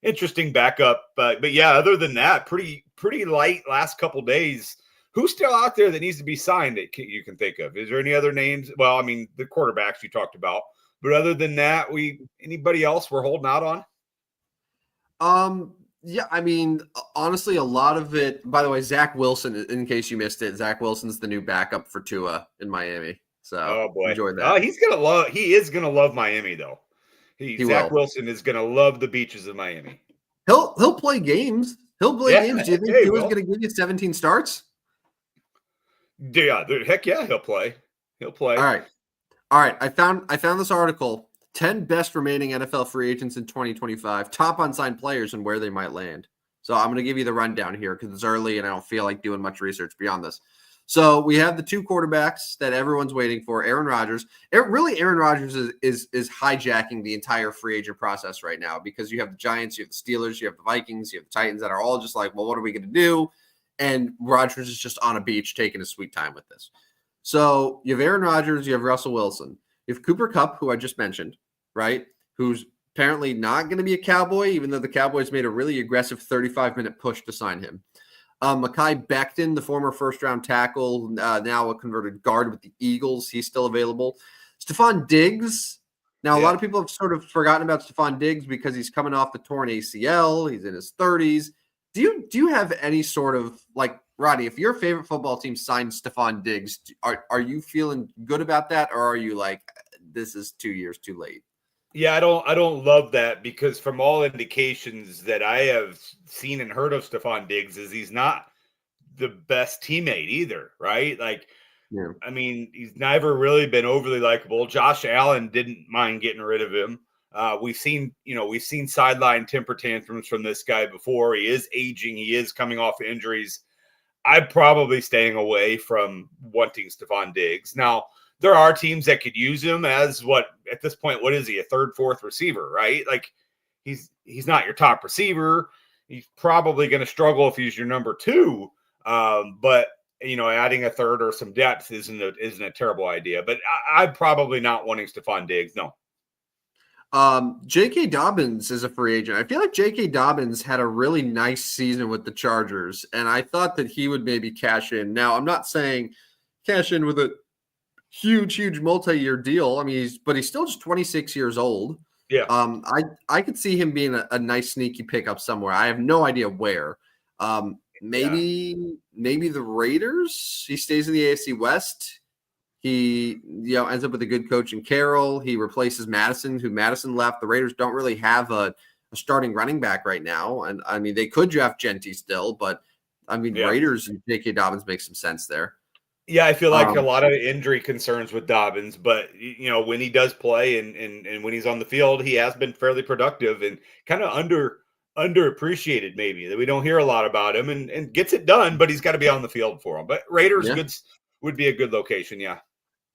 interesting backup. But yeah, other than that, pretty light last couple days. Who's still out there that needs to be signed that you can think of? Is there any other names? Well, I mean, the quarterbacks you talked about. But other than that, anybody else we're holding out on? Yeah, I mean, honestly, a lot of it. By the way, Zach Wilson, in case you missed it, Zach Wilson's the new backup for Tua in Miami. So enjoy that. He is gonna love Miami though. Zach Wilson is gonna love the beaches of Miami. He'll play games. He'll play games. Do you think Tua's gonna give you 17 starts? Yeah, heck yeah, he'll play. He'll play. All right. I found this article: 10 best remaining NFL free agents in 2025, top unsigned players and where they might land. So I'm going to give you the rundown here because it's early and I don't feel like doing much research beyond this. So we have the two quarterbacks that everyone's waiting for, Aaron Rodgers. Aaron Rodgers is hijacking the entire free agent process right now because you have the Giants, you have the Steelers, you have the Vikings, you have the Titans that are all just like, well, what are we going to do? And Rodgers is just on a beach taking a sweet time with this. So you have Aaron Rodgers, you have Russell Wilson. You have Cooper Kupp, who I just mentioned, right? Who's apparently not going to be a Cowboy, even though the Cowboys made a really aggressive 35-minute push to sign him. Mekhi Becton, the former first-round tackle, now a converted guard with the Eagles. He's still available. Stephon Diggs. Now, a lot of people have sort of forgotten about Stephon Diggs because he's coming off the torn ACL. He's in his 30s. Do you have any sort of, like, Roddy, if your favorite football team signed Stephon Diggs, are you feeling good about that, or are you like, this is 2 years too late? Yeah, I don't love that because from all indications that I have seen and heard of Stephon Diggs is he's not the best teammate either, right? Like, Yeah. I mean, he's never really been overly likable. Josh Allen didn't mind getting rid of him. We've seen sideline temper tantrums from this guy before. He is aging. He is coming off injuries. I'm probably staying away from wanting Stephon Diggs. Now, there are teams that could use him as at this point, what is he, a third, fourth receiver, right? Like he's not your top receiver. He's probably going to struggle if he's your number two. But adding a third or some depth isn't a terrible idea. But I'm probably not wanting Stephon Diggs. No. J.K. Dobbins is a free agent. I feel like J.K. Dobbins had a really nice season with the Chargers, and I thought that he would maybe cash in. Now, I'm not saying cash in with a huge multi-year deal. I mean, he's still just 26 years old. Yeah. I could see him being a nice sneaky pickup somewhere. I have no idea where. Maybe the Raiders. He stays in the AFC West. He ends up with a good coach in Carroll. He replaces Madison, who Madison left. The Raiders don't really have a starting running back right now. And I mean, they could draft Genty still, but I mean, Raiders and J.K. Dobbins make some sense there. Yeah, I feel like a lot of injury concerns with Dobbins, but when he does play and when he's on the field, he has been fairly productive and kind of underappreciated maybe that we don't hear a lot about him and gets it done, but he's got to be on the field for him. But Raiders would be a good location, yeah.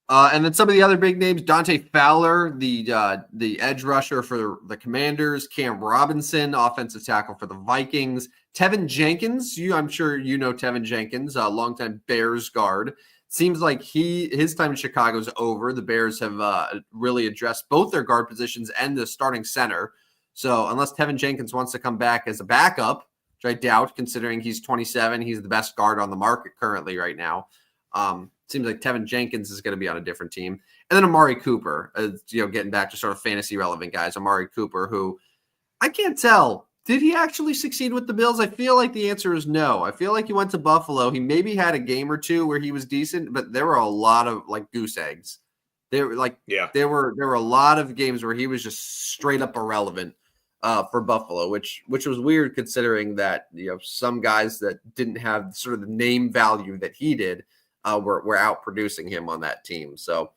And then some of the other big names: Dante Fowler, the edge rusher for the Commanders; Cam Robinson, offensive tackle for the Vikings; Tevin Jenkins. I'm sure you know Tevin Jenkins, a longtime Bears guard. Seems like his time in Chicago is over. The Bears have really addressed both their guard positions and the starting center. So unless Tevin Jenkins wants to come back as a backup, which I doubt, considering he's 27, he's the best guard on the market currently right now. Seems like Tevin Jenkins is going to be on a different team. And then Amari Cooper, getting back to sort of fantasy relevant guys. Amari Cooper, who I can't tell, did he actually succeed with the Bills? I feel like the answer is no. I feel like he went to Buffalo. He maybe had a game or two where he was decent, but there were a lot of like goose eggs. There were a lot of games where he was just straight up irrelevant for Buffalo, which was weird considering that some guys that didn't have sort of the name value that he did were out producing him on that team. So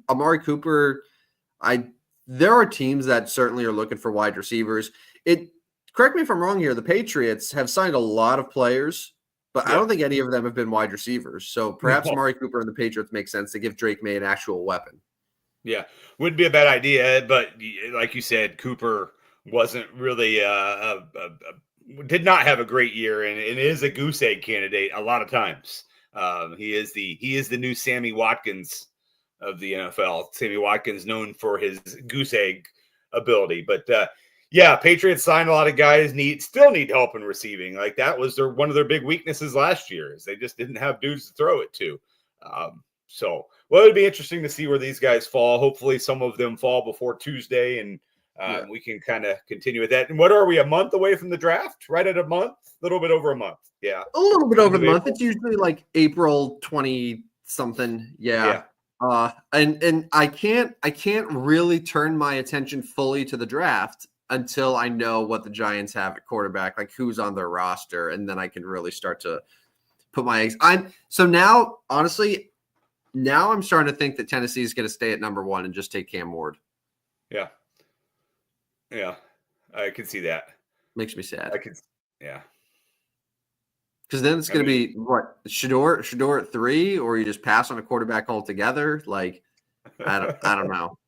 Amari Cooper, there are teams that certainly are looking for wide receivers. Correct me if I'm wrong here. The Patriots have signed a lot of players, but I don't think any of them have been wide receivers. So perhaps Amari Cooper and the Patriots make sense to give Drake May an actual weapon. Yeah, wouldn't be a bad idea, but like you said, Cooper wasn't really did not have a great year, and is a goose egg candidate a lot of times. He is the new Sammy Watkins of the NFL. Sammy Watkins known for his goose egg ability, but Patriots signed a lot of guys still need help in receiving. Like that was one of their big weaknesses last year is they just didn't have dudes to throw it to. It'd be interesting to see where these guys fall. Hopefully some of them fall before Tuesday and we can kind of continue with that. And what are we, a month away from the draft? Right at a month? A little bit over a month. Yeah. A little bit over a month. It's usually like April 20 something. Yeah. And I can't really turn my attention fully to the draft until I know what the Giants have at quarterback, like who's on their roster, and then I can really start to put my eggs. Now I'm starting to think that Tennessee is going to stay at number one and just take Cam Ward. Yeah, I can see that. Makes me sad. Yeah. Because then it's going to be what, Shador at 3, or you just pass on a quarterback altogether. Like, I don't know.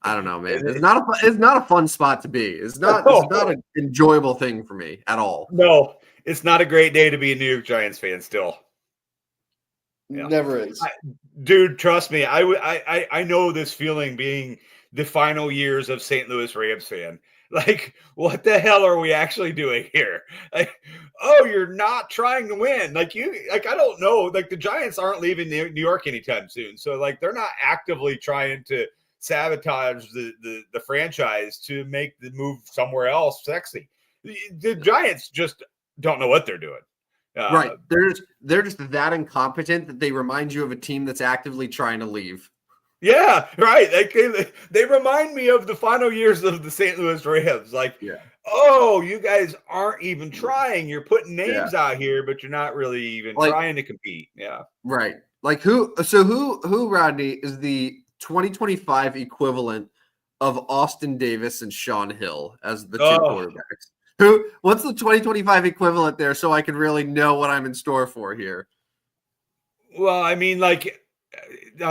I don't know, man. It's not a fun spot to be. It's not an enjoyable thing for me at all. No, it's not a great day to be a New York Giants fan still. Yeah. Never is. Dude, trust me. I know this feeling being the final years of St. Louis Rams fan. Like, what the hell are we actually doing here? Like, oh, you're not trying to win. Like, I don't know. Like, the Giants aren't leaving New York anytime soon. So, like, they're not actively trying to sabotage the franchise to make the move somewhere else sexy. The Giants just don't know what they're doing. Right. They're just that incompetent that they remind you of a team that's actively trying to leave. Yeah, right. They remind me of the final years of the St. Louis Rams. Like, oh, you guys aren't even trying. You're putting names out here, but you're not really even trying to compete. Yeah. Right. Like who, Rodney, is the 2025 equivalent of Austin Davis and Sean Hill as the two quarterbacks? What's the 2025 equivalent there so I can really know what I'm in store for here? Well, I mean, like,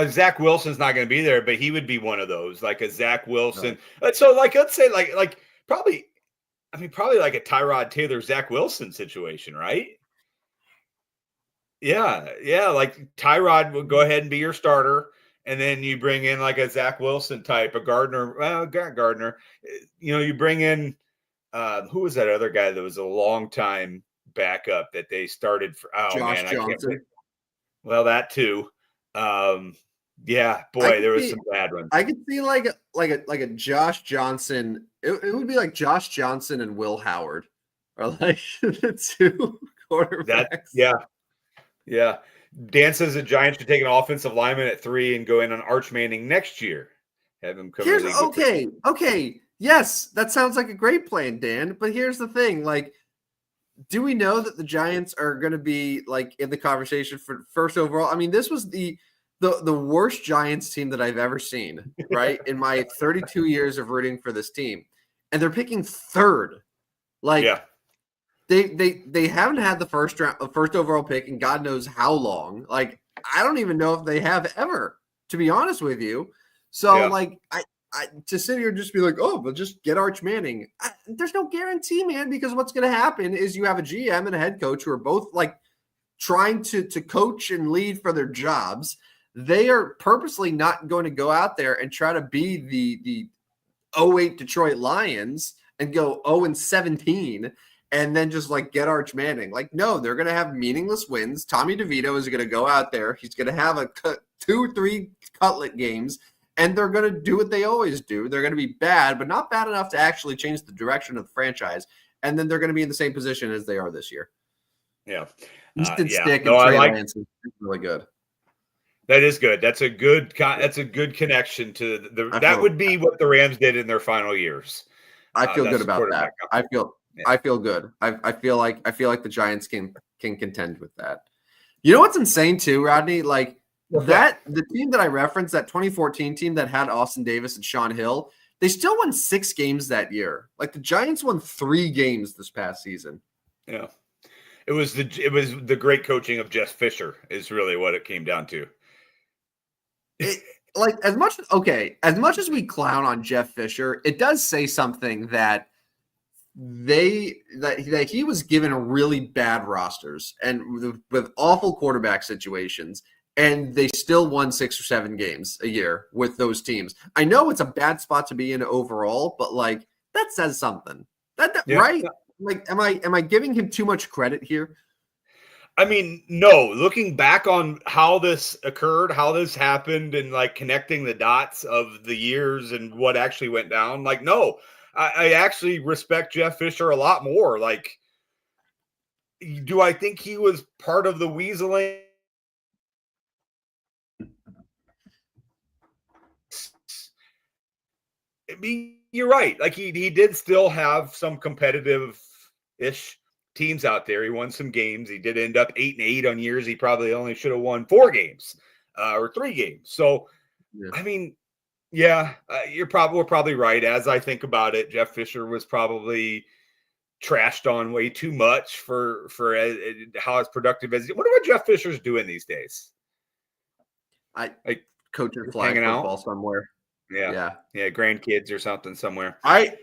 Zach Wilson's not going to be there, but he would be one of those, like a Zach Wilson. Right. So, like, let's say, like probably like a Tyrod Taylor, Zach Wilson situation, right? Yeah. Like Tyrod would go ahead and be your starter, and then you bring in like a Zach Wilson type, a Gardner. Well, Gardner. You bring in who was that other guy that was a long time backup that they started for? Oh Josh man, Johnson. Well, that too. Yeah, boy, there was some bad ones. I could see like a Josh Johnson. It would be like Josh Johnson and Will Howard are like the two quarterbacks. Yeah. Dan says the Giants should take an offensive lineman at 3 and go in on Arch Manning next year. Have him come. Okay. Yes, that sounds like a great plan, Dan. But here's the thing: like, do we know that the Giants are going to be like in the conversation for first overall? I mean, this was the worst Giants team that I've ever seen, right? In my 32 years of rooting for this team. And they're picking 3rd. Like, they haven't had the first overall pick in God knows how long. Like, I don't even know if they have ever, to be honest with you. So, like, I to sit here and just be like, oh, but just get Arch Manning. There's no guarantee, man, because what's going to happen is you have a GM and a head coach who are both like trying to coach and lead for their jobs. They are purposely not going to go out there and try to be the 08 Detroit Lions and go 0-17 and then just like get Arch Manning. Like, no, they're going to have meaningless wins. Tommy DeVito is going to go out there. He's going to have 2-3 cutlet games, and they're going to do what they always do. They're going to be bad, but not bad enough to actually change the direction of the franchise. And then they're going to be in the same position as they are this year. Yeah. Easton Stick and Trey Lance is really good. That is good. That's a good connection to that would be what the Rams did in their final years. I feel good about that. I feel good. I feel like the Giants can contend with that. You know what's insane too, Rodney? Like the team that I referenced, that 2014 team that had Austin Davis and Sean Hill, they still won 6 games that year. Like the Giants won 3 games this past season. Yeah. It was the great coaching of Jeff Fisher is really what it came down to. As much as we clown on Jeff Fisher, it does say something that that he was given really bad rosters and with awful quarterback situations, and they still won 6 or 7 games a year with those teams. I know it's a bad spot to be in overall, but like that says something. Right? Like, am I giving him too much credit here? I mean, no, looking back on how this occurred, how this happened, and like connecting the dots of the years and what actually went down, like, no, I actually respect Jeff Fisher a lot more. Like, do I think he was part of the weaseling? I mean, you're right. Like, he did still have some competitive-ish teams out there. He won some games. He did end up 8-8 on years he probably only should have won 4 games or 3 games. So, I mean, we're probably right. As I think about it, Jeff Fisher was probably trashed on way too much for how as productive as. Wonder what Jeff Fisher's doing these days. I Like coaching flag hanging football out somewhere. Yeah, grandkids or something somewhere. I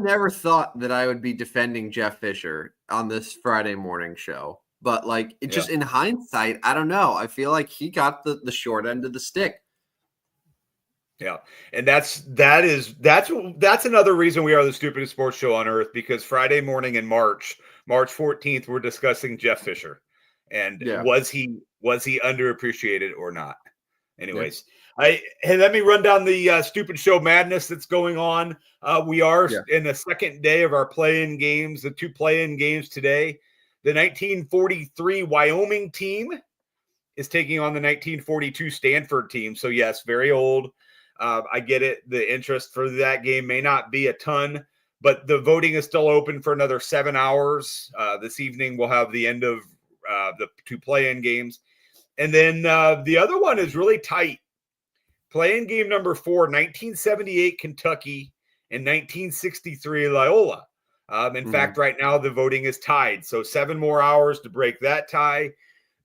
never thought that I would be defending Jeff Fisher on this Friday morning show, but like it just in hindsight, I don't know. I feel like he got the short end of the stick. Yeah, and that's another reason we are the stupidest sports show on earth, because Friday morning in March 14th, we're discussing Jeff Fisher, and was he underappreciated or not? Anyways, hey, let me run down the stupid show madness that's going on. We are in the second day of our play-in games, the 2 play-in games today. The 1943 Wyoming team is taking on the 1942 Stanford team. So yes, very old. I get it. The interest for that game may not be a ton, but the voting is still open for another 7 hours. This evening, we'll have the end of the 2 play-in games. And then the other one is really tight. Play-in game number 4, 1978 Kentucky and 1963 Loyola. In fact, right now, the voting is tied. So 7 more hours to break that tie.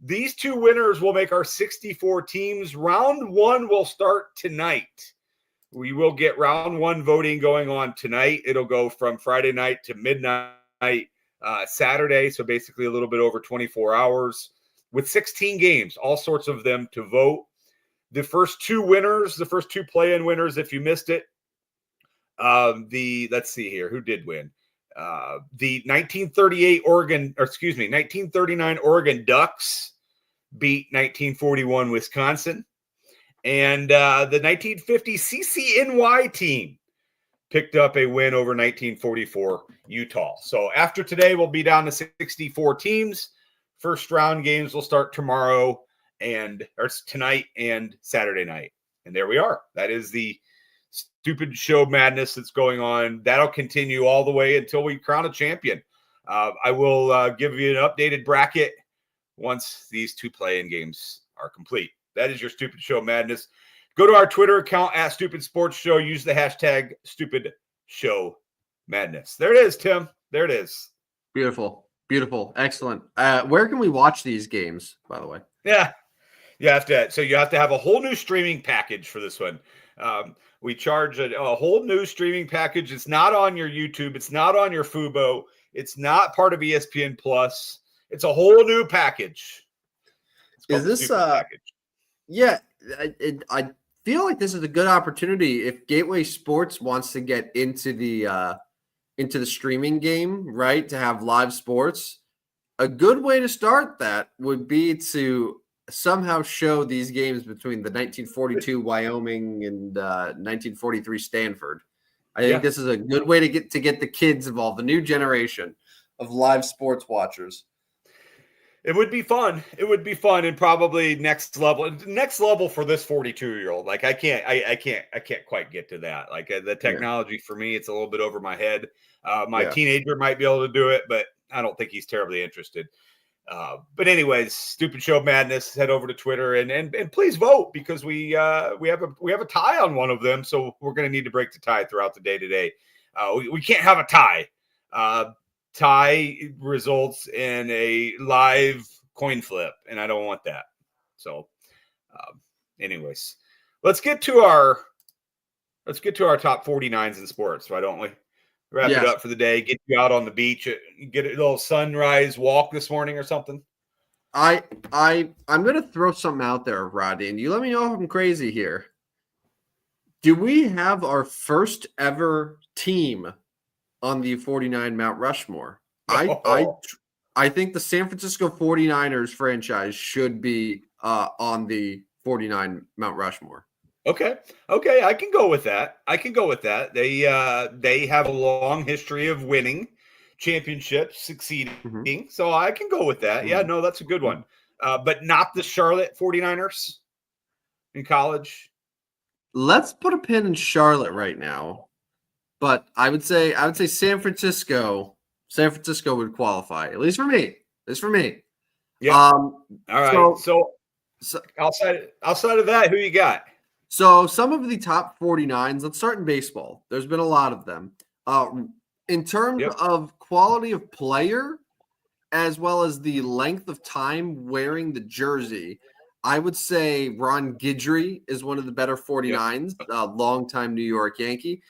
These 2 winners will make our 64 teams. Round 1 will start tonight. We will get round 1 voting going on tonight. It'll go from Friday night to midnight Saturday, so basically a little bit over 24 hours with 16 games, all sorts of them to vote. The first 2 winners, the first 2 play-in winners, if you missed it, let's see here, who did win? The 1939 Oregon Ducks beat 1941 Wisconsin. And the 1950 CCNY team picked up a win over 1944 Utah. So after today, we'll be down to 64 teams. First round games will start tomorrow or tonight and Saturday night. And there we are. That is the stupid show madness that's going on. That'll continue all the way until we crown a champion. I will give you an updated bracket once these 2 play-in games are complete. That is your stupid show madness. Go to our Twitter account at Stupid Sports Show. Use the hashtag Stupid Show Madness. There it is, Tim. There it is. Beautiful. Beautiful. Excellent. Where can we watch these games, by the way? Yeah. You have to have a whole new streaming package for this one. We charge a whole new streaming package. It's not on your YouTube. It's not on your Fubo. It's not part of ESPN Plus. It's a whole new package. Is this package? Yeah, I feel like this is a good opportunity if Gateway Sports wants to get into the streaming game, right? To have live sports. A good way to start that would be to somehow show these games between the 1942 Wyoming and 1943 Stanford. I think this is a good way to get the kids involved, the new generation of live sports watchers. It would be fun. It would be fun, and probably next level for this 42-year-old. Like I can't quite get to that. Like the technology for me, it's a little bit over my head. My teenager might be able to do it, but I don't think he's terribly interested. But anyways, Stupid Show Madness. Head over to Twitter and please vote, because we have a tie on one of them, so we're going to need to break the tie throughout the day today. We can't have a tie. Tie results in a live coin flip, and I don't want that. So, anyways, let's get to our top 49s in sports, why don't we? Wrap it up for the day. Get you out on the beach. Get a little sunrise walk this morning or something. I'm gonna throw something out there, Rodney, and you let me know if I'm crazy here. Do we have our first ever team on the 49 Mount Rushmore? I think the San Francisco 49ers franchise should be on the 49 Mount Rushmore. Okay, I can go with that. They have a long history of winning championships, succeeding. So I can go with that. Yeah, no, that's a good one. But not the Charlotte 49ers in college. Let's put a pin in Charlotte right now. But I would say San Francisco would qualify, at least for me. Yeah. All right. So outside of that, who you got? So some of the top 49s, let's start in baseball. There's been a lot of them. In terms of quality of player as well as the length of time wearing the jersey, I would say Ron Guidry is one of the better 49s, longtime New York Yankee.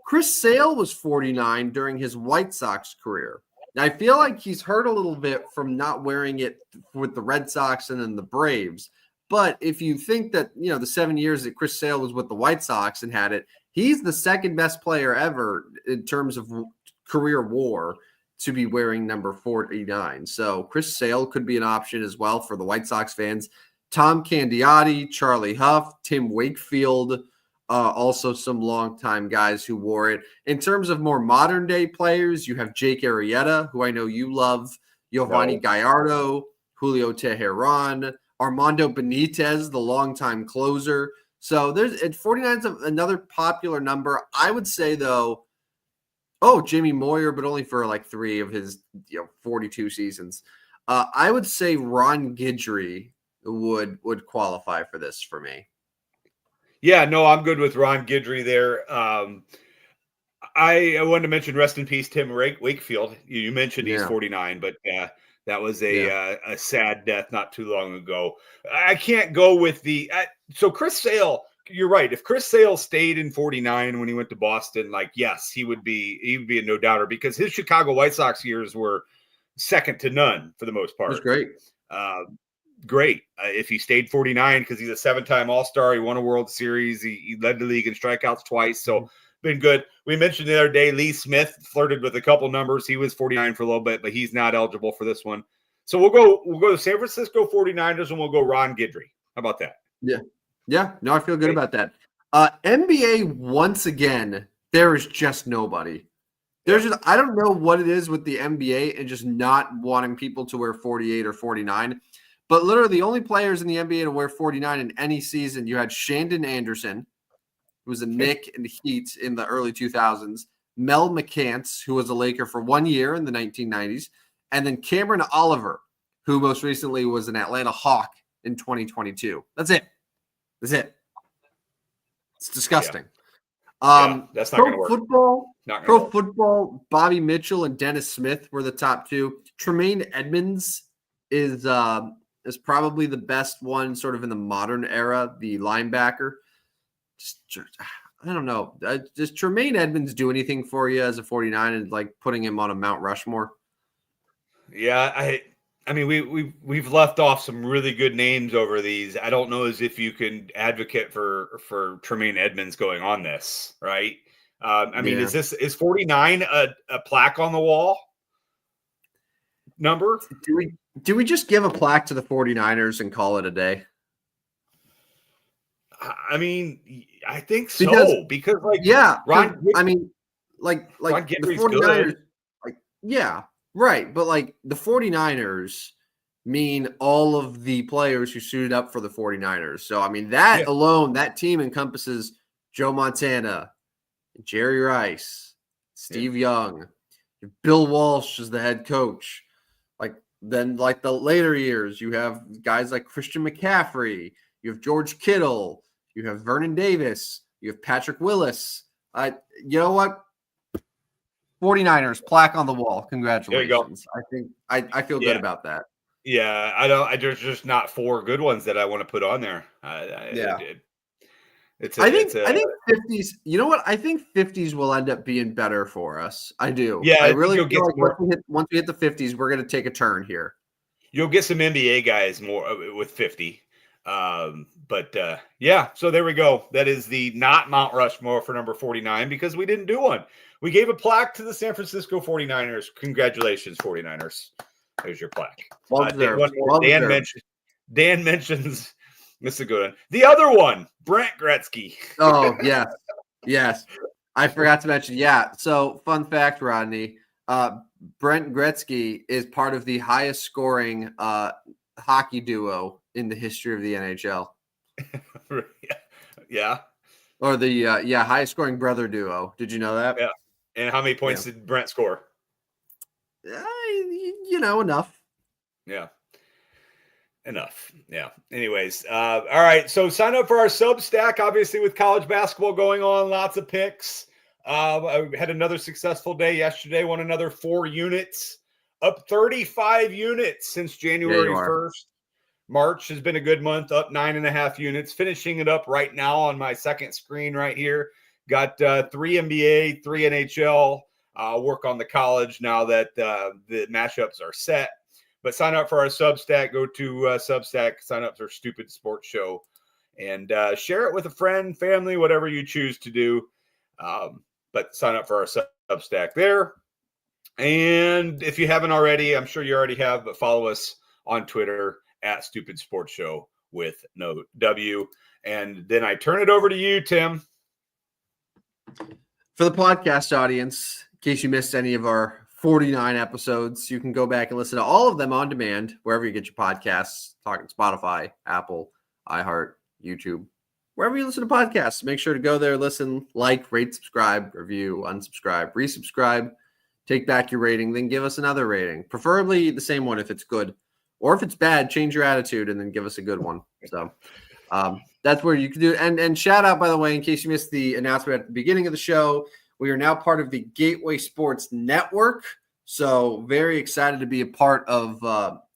Chris Sale was 49 during his White Sox career. Now, I feel like he's hurt a little bit from not wearing it with the Red Sox and then the Braves. But if you think that, the 7 years that Chris Sale was with the White Sox and had it, he's the second best player ever in terms of career WAR to be wearing number 49. So Chris Sale could be an option as well for the White Sox fans. Tom Candiotti, Charlie Huff, Tim Wakefield, also some longtime guys who wore it. In terms of more modern day players, you have Jake Arrieta, who I know you love, Giovanni Gallardo, Julio Teheran, Armando Benitez, the longtime closer. So there's 49 is another popular number. I would say though, Jamie Moyer, but only for like 3 of his 42 seasons. I would say Ron Guidry would qualify for this for me. Yeah, no, I'm good with Ron Guidry there. I wanted to mention rest in peace Tim Wakefield. You mentioned he's 49, but that was a sad death not too long ago. I can't go with so Chris Sale. You're right. If Chris Sale stayed in 49 when he went to Boston, yes, he would be a no doubter because his Chicago White Sox years were second to none for the most part. It was great. Great. If he stayed 49 because he's a 7-time All-Star, he won a World Series, he led the league in strikeouts twice, so been good. We mentioned the other day Lee Smith flirted with a couple numbers. He was 49 for a little bit, but he's not eligible for this one. So we'll go to San Francisco 49ers and we'll go Ron Guidry. How about that? Yeah. Yeah, no, I feel good about that. NBA, once again, there is just nobody. I don't know what it is with the NBA and just not wanting people to wear 48 or 49. But literally the only players in the NBA to wear 49 in any season, you had Shandon Anderson, who was a Knick and Heat in the early 2000s, Mel McCants, who was a Laker for 1 year in the 1990s, and then Cameron Oliver, who most recently was an Atlanta Hawk in 2022. That's it. It's disgusting. That's not going to work. Pro football, Bobby Mitchell and Dennis Smith were the top 2. Tremaine Edmonds is probably the best one sort of in the modern era, the linebacker. I don't know. Does Tremaine Edmonds do anything for you as a 49 and putting him on a Mount Rushmore? Yeah, I mean, we've left off some really good names over these. I don't know as if you can advocate for Tremaine Edmonds going on this, right? I mean, is 49 a plaque on the wall number? Do we just give a plaque to the 49ers and call it a day? I mean, I think so because Ron Guidry's the 49ers, good. Right, but the 49ers mean all of the players who suited up for the 49ers. So, I mean, alone, that team encompasses Joe Montana, Jerry Rice, Steve Young, Bill Walsh is the head coach. Then the later years, you have guys like Christian McCaffrey, you have George Kittle, you have Vernon Davis, you have Patrick Willis. You know what? 49ers plaque on the wall. Congratulations. I think I feel good about that. Yeah, there's just not 4 good ones that I want to put on there. I think 50s. You know what? I think 50s will end up being better for us. I do. Yeah, I really feel like once we hit the 50s, we're going to take a turn here. You'll get some NBA guys more with 50. So there we go. That is the not Mount Rushmore for number 49 because we didn't do one. We gave a plaque to the San Francisco 49ers. Congratulations, 49ers. There's your plaque. Dan mentions this is a good one. The other one, Brent Gretzky. Oh, yes. I forgot to mention. Yeah. So fun fact, Rodney, Brent Gretzky is part of the highest scoring hockey duo in the history of the NHL. Yeah. Or the highest scoring brother duo. Did you know that? Yeah. And how many points did Brent score? Enough. Yeah. Enough. Yeah. Anyways, all right. So sign up for our Substack, obviously with college basketball going on, lots of picks. I had another successful day yesterday, won another 4 units, up 35 units since January 1st. March has been a good month, up 9.5 units, finishing it up right now on my second screen right here. Got 3 NBA, 3 NHL. Work on the college now that the matchups are set. But sign up for our Substack. Go to Substack, sign up for Stupid Sports Show, and share it with a friend, family, whatever you choose to do. But sign up for our Substack there. And if you haven't already, I'm sure you already have, but follow us on Twitter at Stupid Sports Show with no W. And then I turn it over to you, Tim. For the podcast audience, in case you missed any of our 49 episodes, you can go back and listen to all of them on demand, wherever you get your podcasts, talking Spotify, Apple, iHeart, YouTube, wherever you listen to podcasts. Make sure to go there, listen, like, rate, subscribe, review, unsubscribe, resubscribe, take back your rating, then give us another rating, preferably the same one if it's good. Or if it's bad, change your attitude and then give us a good one. So that's where you can do it. And shout out, by the way, in case you missed the announcement at the beginning of the show, we are now part of the Gateway Sports Network. So very excited to be a part of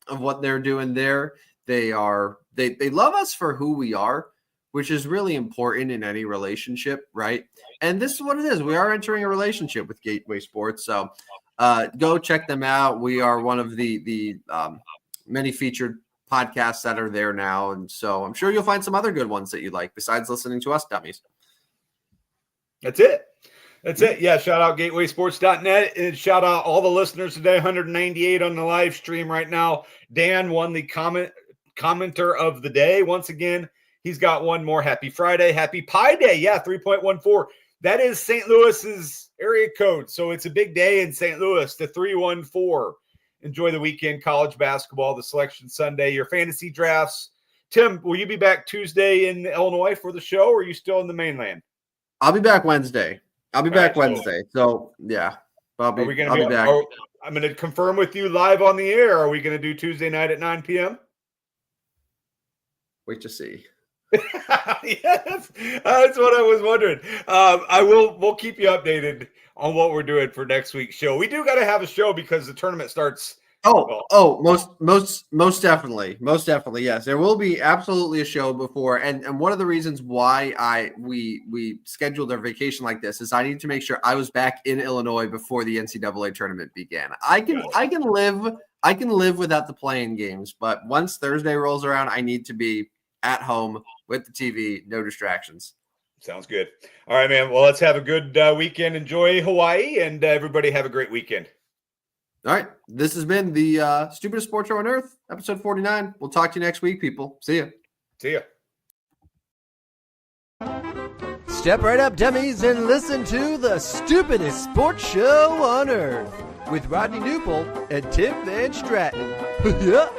what they're doing there. They love us for who we are, which is really important in any relationship, right? And this is what it is. We are entering a relationship with Gateway Sports. So go check them out. We are one of the many featured podcasts that are there now. And so I'm sure you'll find some other good ones that you like besides listening to us dummies. That's it. Yeah. Shout out gatewaysports.net and shout out all the listeners today. 198 on the live stream right now. Dan won the commenter of the day. Once again, he's got one more. Happy Friday. Happy Pi Day. Yeah. 3.14. That is St. Louis's area code. So it's a big day in St. Louis, the 314. Enjoy the weekend, college basketball, the selection Sunday, your fantasy drafts. Tim, will you be back Tuesday in Illinois for the show, or are you still in the mainland? I'll be back Wednesday. So, yeah. I'll be back. I'm going to confirm with you live on the air. Are we going to do Tuesday night at 9 p.m.? Wait to see. Yes, that's what I was wondering. We'll keep you updated on what we're doing for next week's show. We do got to have a show because the tournament starts. Most definitely. Yes, there will be absolutely a show before. And one of the reasons why we scheduled our vacation like this is I need to make sure I was back in Illinois before the NCAA tournament began. I can live without the playing games, but once Thursday rolls around, I need to be at home with the TV, no distractions. Sounds good. All right, man. Well, let's have a good weekend. Enjoy Hawaii, and everybody have a great weekend. All right. This has been the Stupidest Sports Show on Earth, episode 49. We'll talk to you next week, people. See ya. Step right up, dummies, and listen to the Stupidest Sports Show on Earth with Rodney Newpol and Tim Van Stratton. Yeah.